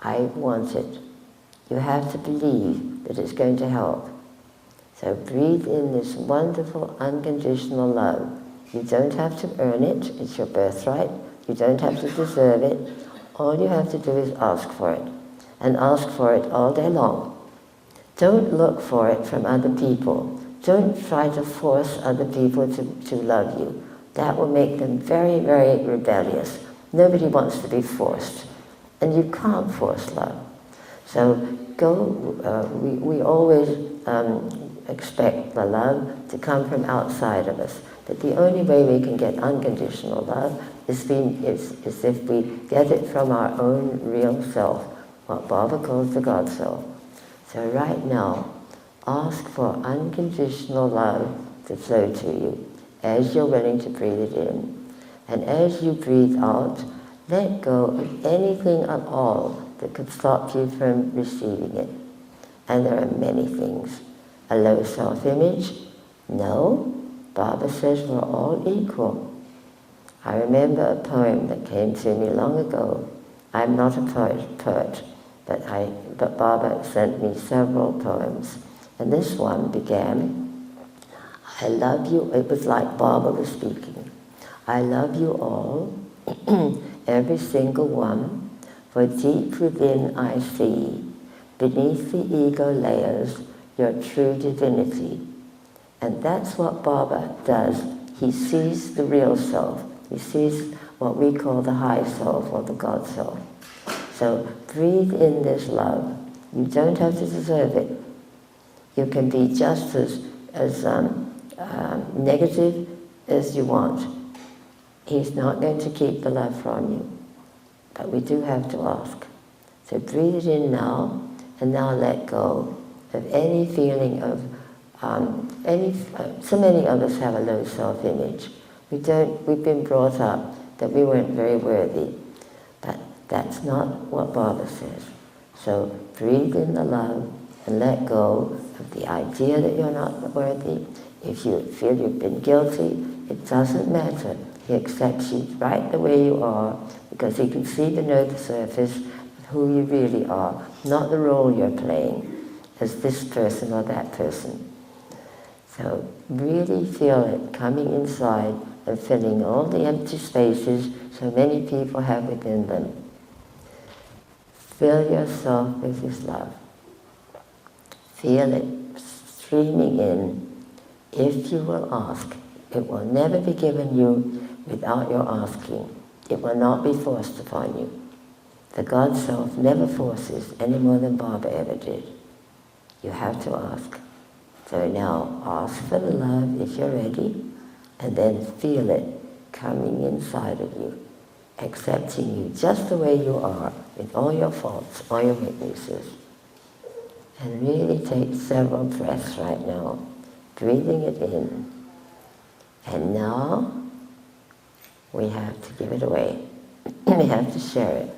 I want it. You have to believe that it's going to help. So breathe in this wonderful unconditional love. You don't have to earn it. It's your birthright. You don't have to deserve it. All you have to do is ask for it. And ask for it all day long. Don't look for it from other people. Don't try to force other people to love you. That will make them very, very rebellious. Nobody wants to be forced. And you can't force love. So we always expect the love to come from outside of us. But the only way we can get unconditional love is if we get it from our own real self, what Baba calls the God self. So right now, ask for unconditional love to flow to you as you're willing to breathe it in. And as you breathe out, let go of anything at all that could stop you from receiving it. And there are many things. A low self-image? No. Baba says we're all equal. I remember a poem that came to me long ago. I'm not a poet, but Baba sent me several poems. And this one began, I love you. It was like Baba was speaking. I love you all, every single one, for deep within I see, beneath the ego layers, your true divinity. And that's what Baba does. He sees the real self. He sees what we call the high self or the God self. So breathe in this love. You don't have to deserve it. You can be just as negative as you want. He's not going to keep the love from you. But we do have to ask. So breathe it in now, and now let go of any feeling of so many of us have a low self-image. We've been brought up that we weren't very worthy. But that's not what Baba says. So breathe in the love and let go of the idea that you're not worthy. If you feel you've been guilty, it doesn't matter. He accepts you right the way you are, because he can see below the surface who you really are, not the role you're playing as this person or that person. So really feel it coming inside and filling all the empty spaces so many people have within them. Fill yourself with his love. Feel it streaming in. If you will ask, it will never be given you without your asking. It will not be forced upon you. The God Self never forces any more than Baba ever did. You have to ask. So now ask for the love if you're ready, and then feel it coming inside of you, accepting you just the way you are, with all your faults, all your weaknesses. And really take several breaths right now, breathing it in. And now we have to give it away. We have to share it.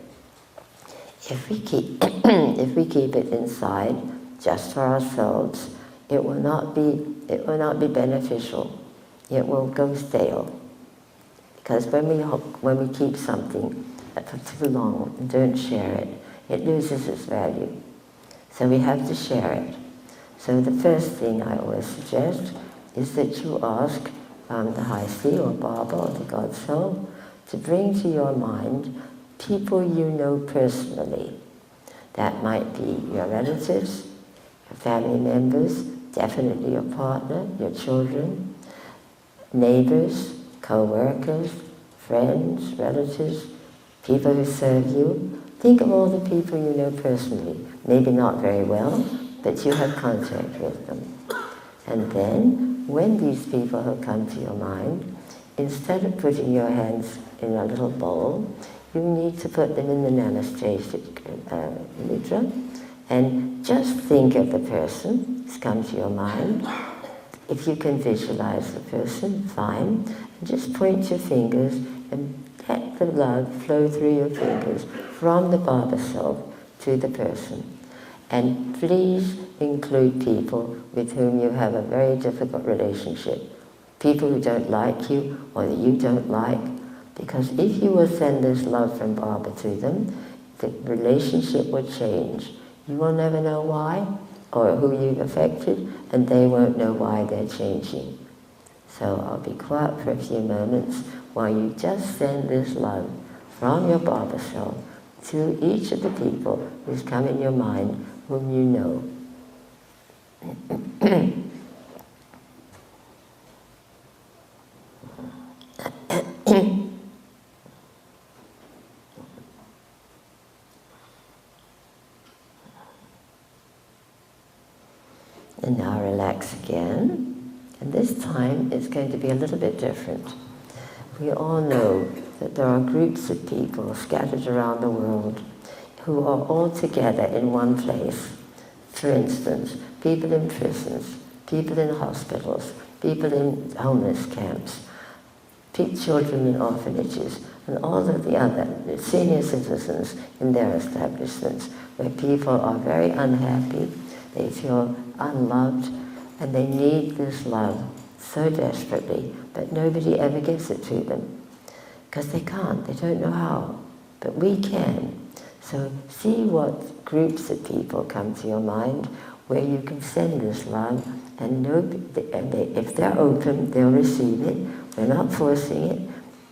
If we keep it inside just for ourselves, it will not be beneficial. It will go stale. Because when we keep something for too long and don't share it, it loses its value. So we have to share it. So the first thing I always suggest is that you ask the High C or Baba or the God Soul to bring to your mind people you know personally. That might be your relatives, your family members, definitely your partner, your children, neighbors, co-workers, friends, relatives, people who serve you. Think of all the people you know personally, maybe not very well, but you have contact with them. And then, when these people have come to your mind, instead of putting your hands in a little bowl, you need to put them in the Namaste Mudra, and just think of the person who's come to your mind. If you can visualize the person, fine. And just point your fingers and let the love flow through your fingers from the Baba Self to the person. And please include people with whom you have a very difficult relationship. People who don't like you or that you don't like. Because if you will send this love from Baba to them, the relationship will change. You will never know why or who you've affected, and they won't know why they're changing. So I'll be quiet for a few moments while you just send this love from your Baba Self to each of the people who's come in your mind, whom you know. And now relax again. And this time it's going to be a little bit different. We all know that there are groups of people scattered around the world who are all together in one place. For instance, people in prisons, people in hospitals, people in homeless camps, children in orphanages, and all of the other senior citizens in their establishments, where people are very unhappy, they feel unloved, and they need this love so desperately, but nobody ever gives it to them. Because they can't, they don't know how. But we can. So see what groups of people come to your mind where you can send this love, and if they're open, they'll receive it. We're not forcing it,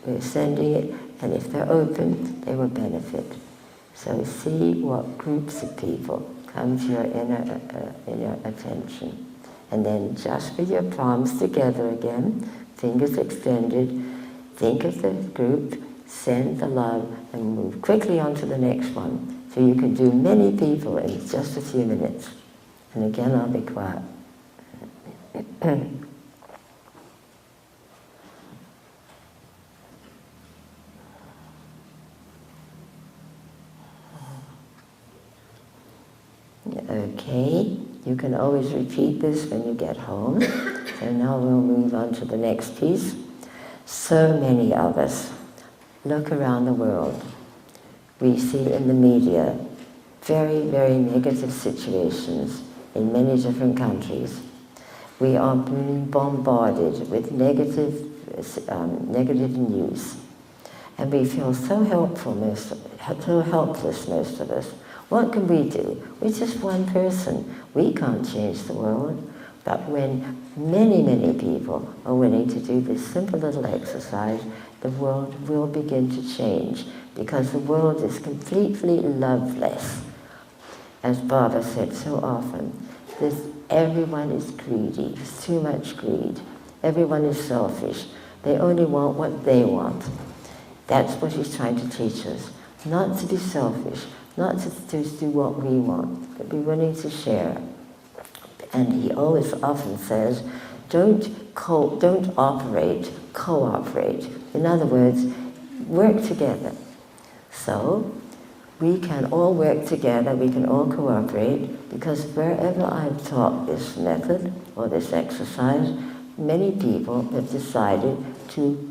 we're sending it, and if they're open, they will benefit. So see what groups of people come to your inner attention. And then just with your palms together again, fingers extended, think of the group, send the love, and move quickly on to the next one. So you can do many people in just a few minutes. And again, I'll be quiet. Okay, you can always repeat this when you get home. So now we'll move on to the next piece. So many of us look around the world. We see in the media very, very negative situations in many different countries. We are being bombarded with negative news. And we feel so helpless, most of us. What can we do? We're just one person. We can't change the world. But when many, many people are willing to do this simple little exercise, the world will begin to change, because the world is completely loveless. As Baba said so often, everyone is greedy. There's too much greed. Everyone is selfish. They only want what they want. That's what he's trying to teach us. Not to be selfish, not to do what we want, but be willing to share. And he always often says, don't operate, cooperate. In other words, work together. So we can all work together, we can all cooperate, because wherever I've taught this method or this exercise, many people have decided to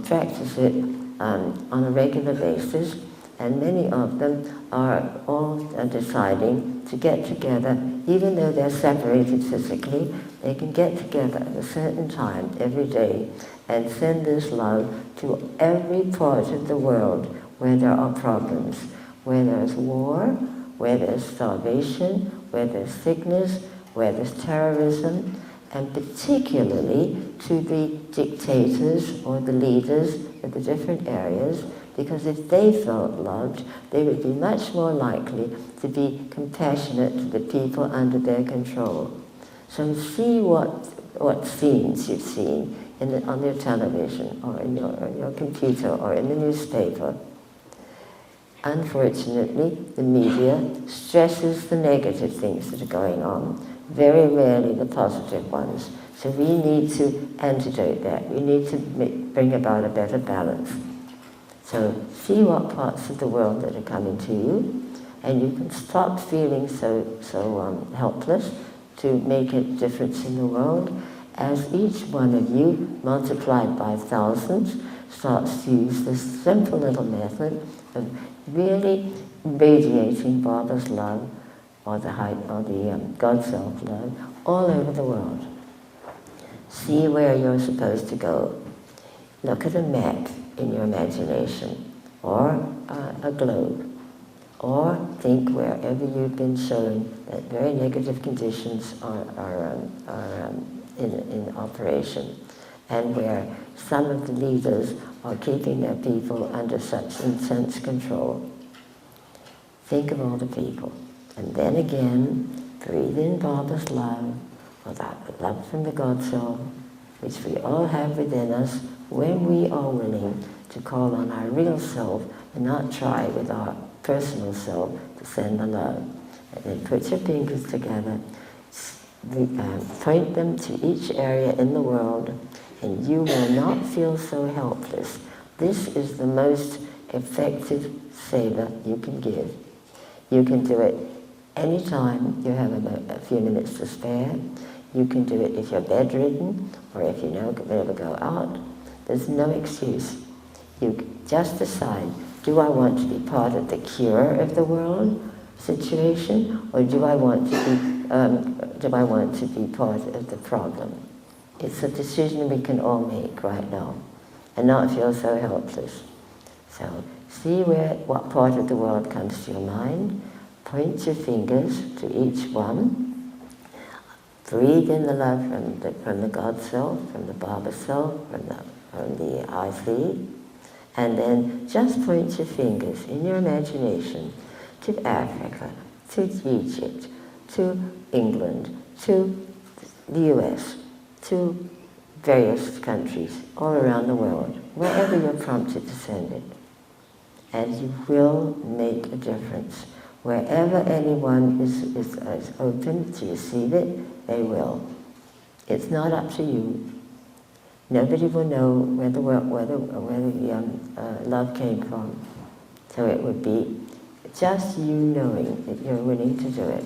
practice it on a regular basis, and many of them are all deciding to get together, even though they're separated physically. They can get together at a certain time every day and send this love to every part of the world where there are problems, where there's war, where there's starvation, where there's sickness, where there's terrorism, and particularly to the dictators or the leaders of the different areas, because if they felt loved, they would be much more likely to be compassionate to the people under their control. So see what scenes you've seen on your television or in your computer or in the newspaper. Unfortunately, the media stresses the negative things that are going on, very rarely the positive ones. So we need to antidote that. We need to bring about a better balance. So see what parts of the world that are coming to you, and you can stop feeling so helpless to make a difference in the world, as each one of you, multiplied by thousands, starts to use this simple little method of really radiating Baba's love, or the God Self love, all over the world. See where you're supposed to go. Look at a map in your imagination, or a globe, or think wherever you've been shown that very negative conditions are in operation, and where some of the leaders are keeping their people under such intense control. Think of all the people, and then again, breathe in Baba's love, or that love from the God Soul, which we all have within us, when we are willing to call on our real self and not try with our personal self to send the love. And then put your fingers together, point them to each area in the world, and you will not feel so helpless. This is the most effective seva you can give. You can do it anytime you have a few minutes to spare. You can do it if you're bedridden, or if you never go out. There's no excuse. You just decide, do I want to be part of the cure of the world situation, or do I want to be part of the problem? It's a decision we can all make right now, and not feel so helpless. So see what part of the world comes to your mind. Point your fingers to each one. Breathe in the love from the God Self, from the Baba Self, from the I-See, and then just point your fingers in your imagination to Africa, to Egypt, to England, to the US, to various countries all around the world, wherever you're prompted to send it. And you will make a difference. Wherever anyone is open to receive it, they will. It's not up to you. Nobody will know where the love came from. So it would be just you knowing that you're willing to do it.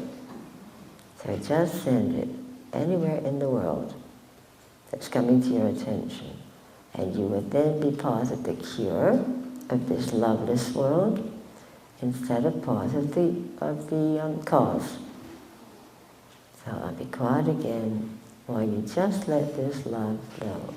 So just send it anywhere in the world that's coming to your attention. And you would then be part of the cure of this loveless world, instead of part of the cause. So I'll be quiet again while you just let this love flow.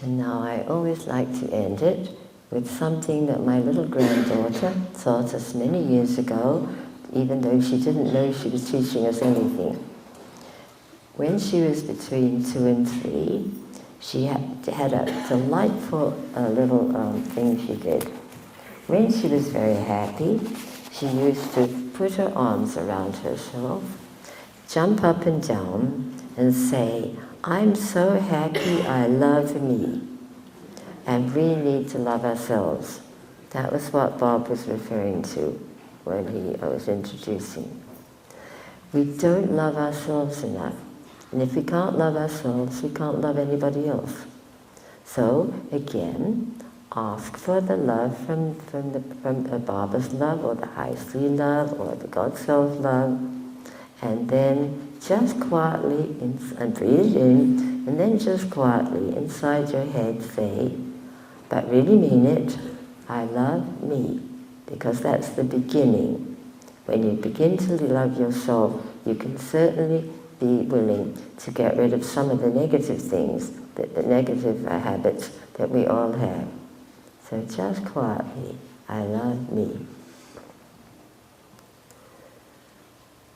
And now I always like to end it with something that my little granddaughter taught us many years ago, even though she didn't know she was teaching us anything. When she was between 2 and 3, she had a delightful little thing she did. When she was very happy, she used to put her arms around herself, jump up and down, and say, "I'm so happy, I love me." And we need to love ourselves. That was what Bob was referring to when he was introducing. We don't love ourselves enough. And if we can't love ourselves, we can't love anybody else. So, again, ask for the love from Baba's love, or the High Sea love, or the God Self love, and then just quietly, and breathe in, and then just quietly inside your head say, but really mean it, I love me, because that's the beginning. When you begin to love yourself, you can certainly be willing to get rid of some of the negative things, the negative habits that we all have. So just quietly, I love me.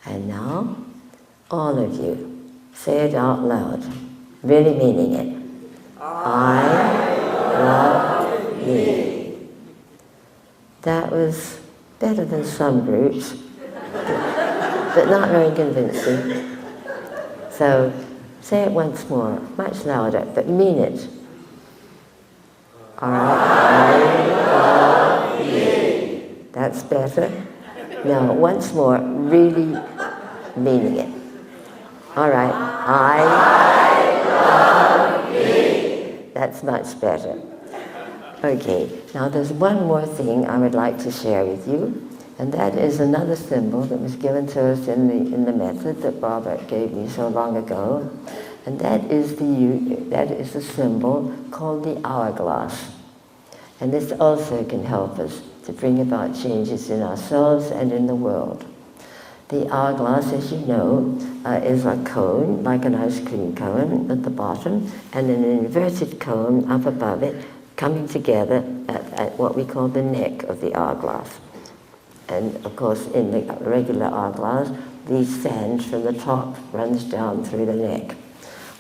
And now, all of you, say it out loud, really meaning it. I love me. That was better than some groups, but not very convincing. So say it once more, much louder, but mean it. I love me. That's better. Now, once more, really meaning it. All right, I love me. That's much better. Okay, now there's one more thing I would like to share with you, and that is another symbol that was given to us in the method that Baba gave me so long ago, and that is the symbol called the hourglass. And this also can help us to bring about changes in ourselves and in the world. The hourglass, as you know, is a cone, like an ice cream cone at the bottom, and an inverted cone up above it, coming together at what we call the neck of the hourglass. And of course, in the regular hourglass, the sand from the top runs down through the neck.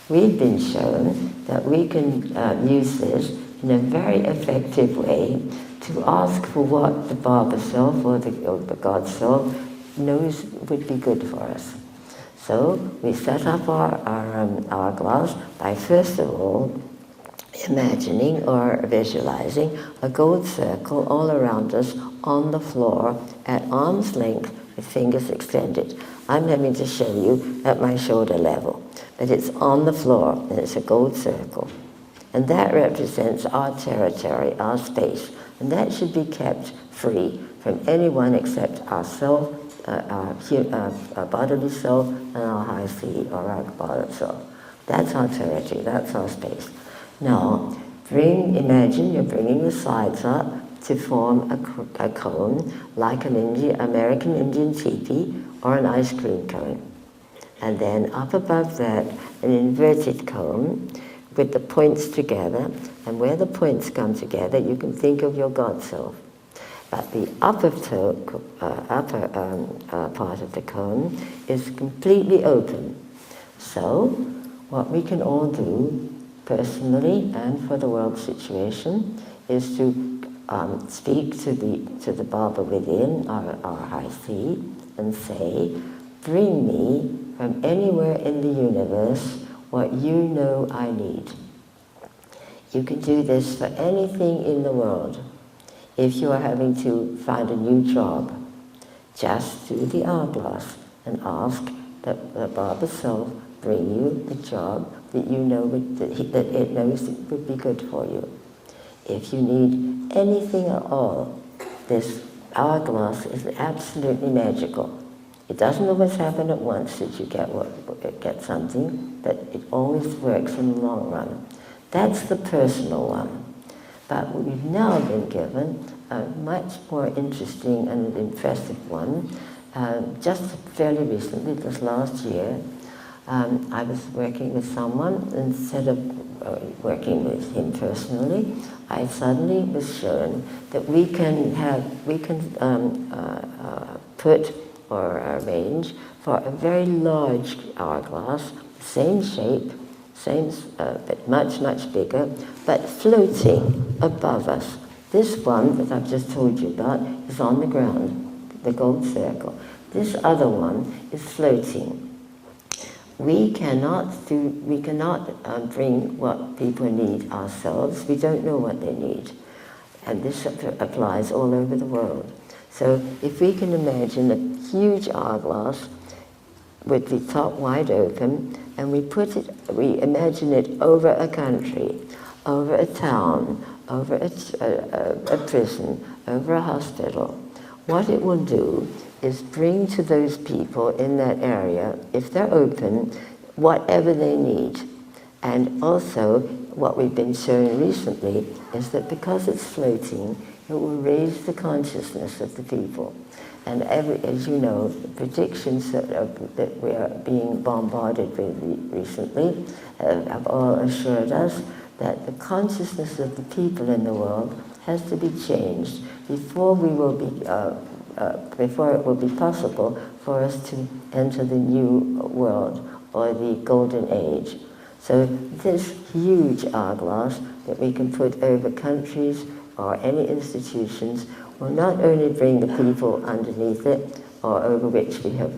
We've been shown that we can use this in a very effective way to ask for what the Baba Self or the God Self knows would be good for us. So we set up our hourglass by first of all imagining or visualizing a gold circle all around us on the floor at arm's length with fingers extended. I'm having to show you at my shoulder level, but it's on the floor and it's a gold circle. And that represents our territory, our space, and that should be kept free from anyone except ourself, our bodily self, and our high sea or our bodily self. That's our territory, that's our space. Now, imagine you're bringing the sides up to form a cone, like an American Indian teepee or an ice cream cone. And then up above that, an inverted cone with the points together, and where the points come together, you can think of your God Self. But the upper part of the cone is completely open. So, what we can all do, personally and for the world situation, is to speak to the Baba within, our high sea, and say, bring me from anywhere in the universe what you know I need. You can do this for anything in the world. If you are having to find a new job, just do the hourglass and ask that the Baba Self bring you the job that you know that it knows would be good for you. If you need anything at all, this hourglass is absolutely magical. It doesn't always happen at once that you get something, but it always works in the long run. That's the personal one. But we've now been given a much more interesting and impressive one. Just fairly recently, this last year, I was working with someone. Instead of working with him personally, I suddenly was shown that we can put or arrange for a very large hourglass, same shape, but much, much bigger, but floating above us. This one that I've just told you about is on the ground, the gold circle. This other one is floating. We cannot bring what people need ourselves. We don't know what they need. And this applies all over the world. So if we can imagine a huge hourglass with the top wide open, and we imagine it over a country, over a town, over a prison, over a hospital, what it will do is bring to those people in that area, if they're open, whatever they need. And also, what we've been shown recently is that because it's floating, it will raise the consciousness of the people. And as you know, the predictions that we are being bombarded with recently have all assured us that the consciousness of the people in the world has to be changed before it will be possible for us to enter the new world or the golden age. So this huge hourglass that we can put over countries or any institutions will not only bring the people underneath it or over which we have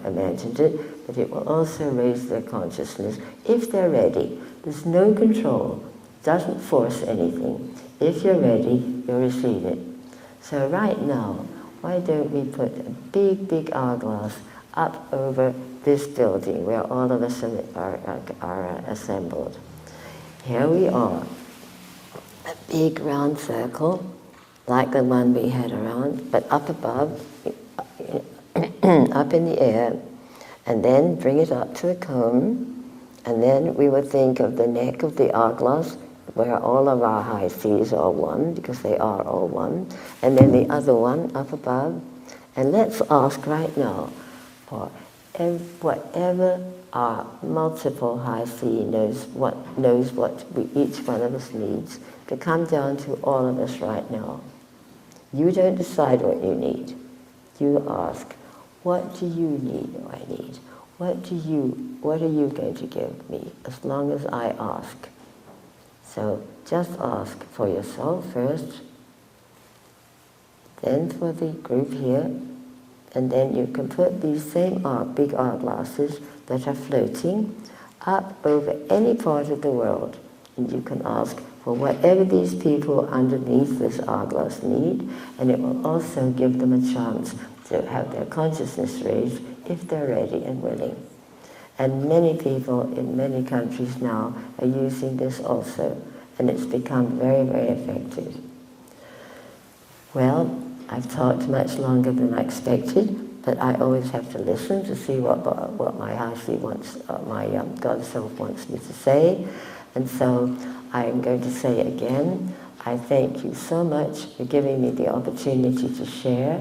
imagined it, but it will also raise their consciousness if they're ready. There's no control, doesn't force anything. If you're ready, you'll receive it. So right now, why don't we put a big, big hourglass up over this building where all of us are assembled. Here we are, a big round circle, like the one we had around, but up above, up in the air, and then bring it up to a cone, and then we would think of the neck of the hourglass, where all of our high seas are one, because they are all one, and then the other one up above. And let's ask right now for whatever our multiple high sea knows what each one of us needs, to come down to all of us right now. You don't decide what you need. You ask, what do you need or I need? What are you going to give me as long as I ask? So just ask for yourself first, then for the group here, and then you can put these same big hourglasses that are floating up over any part of the world, and you can ask for whatever these people underneath this hourglass need, and it will also give them a chance to have their consciousness raised if they're ready and willing. And many people in many countries now are using this also, and it's become very, very effective. Well, I've talked much longer than I expected, but I always have to listen to see what my high sea wants, my God Self wants me to say. And so I'm going to say again, I thank you so much for giving me the opportunity to share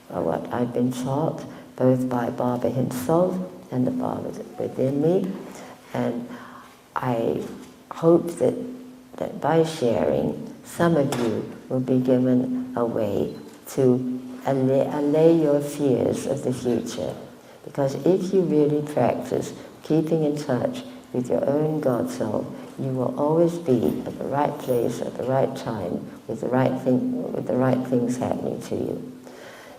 what I've been taught, both by Baba himself and the Baba within me. And I hope that by sharing, some of you will be given a way to allay your fears of the future. Because if you really practice keeping in touch with your own God Self, you will always be at the right place at the right time with the right things happening to you.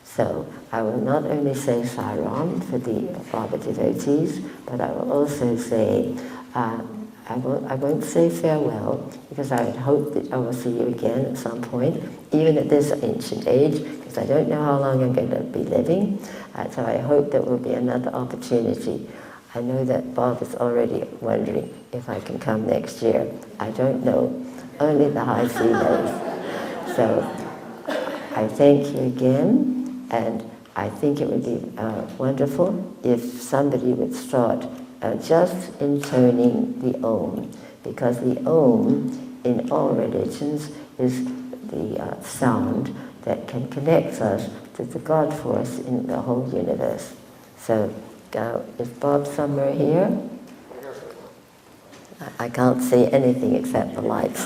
So I will not only say Sairam for the Baba devotees, but I will also say, I won't say farewell, because I would hope that I will see you again at some point, even at this ancient age, because I don't know how long I'm going to be living. So I hope there will be another opportunity. I know that Bob is already wondering if I can come next year. I don't know. Only the high sea knows. So I thank you again, and I think it would be wonderful if somebody would start just intoning the Om, because the Om in all religions is the sound that can connect us to the God force in the whole universe. So, is Bob somewhere here? I can't see anything except the lights.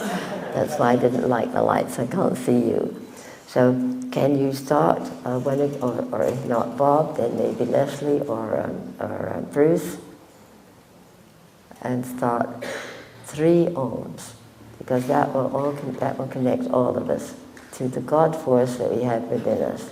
That's why I didn't like the lights. I can't see you. So, can you start, or if not Bob, then maybe Leslie or Bruce, and start 3 Oms, because that will connect all of us to the God force that we have within us.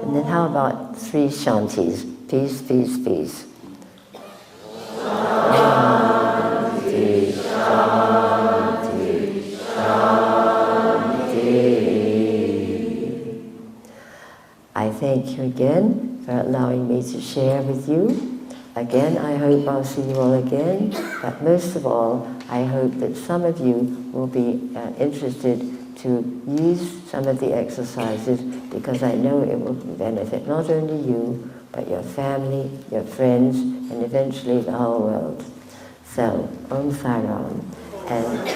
And then how about 3 Shantis? Peace, peace, peace. Shanti, Shanti, Shanti. I thank you again for allowing me to share with you. Again, I hope I'll see you all again, but most of all, I hope that some of you will be interested to use some of the exercises, because I know it will benefit not only you, but your family, your friends, and eventually the whole world. So, Om Sai Ram. And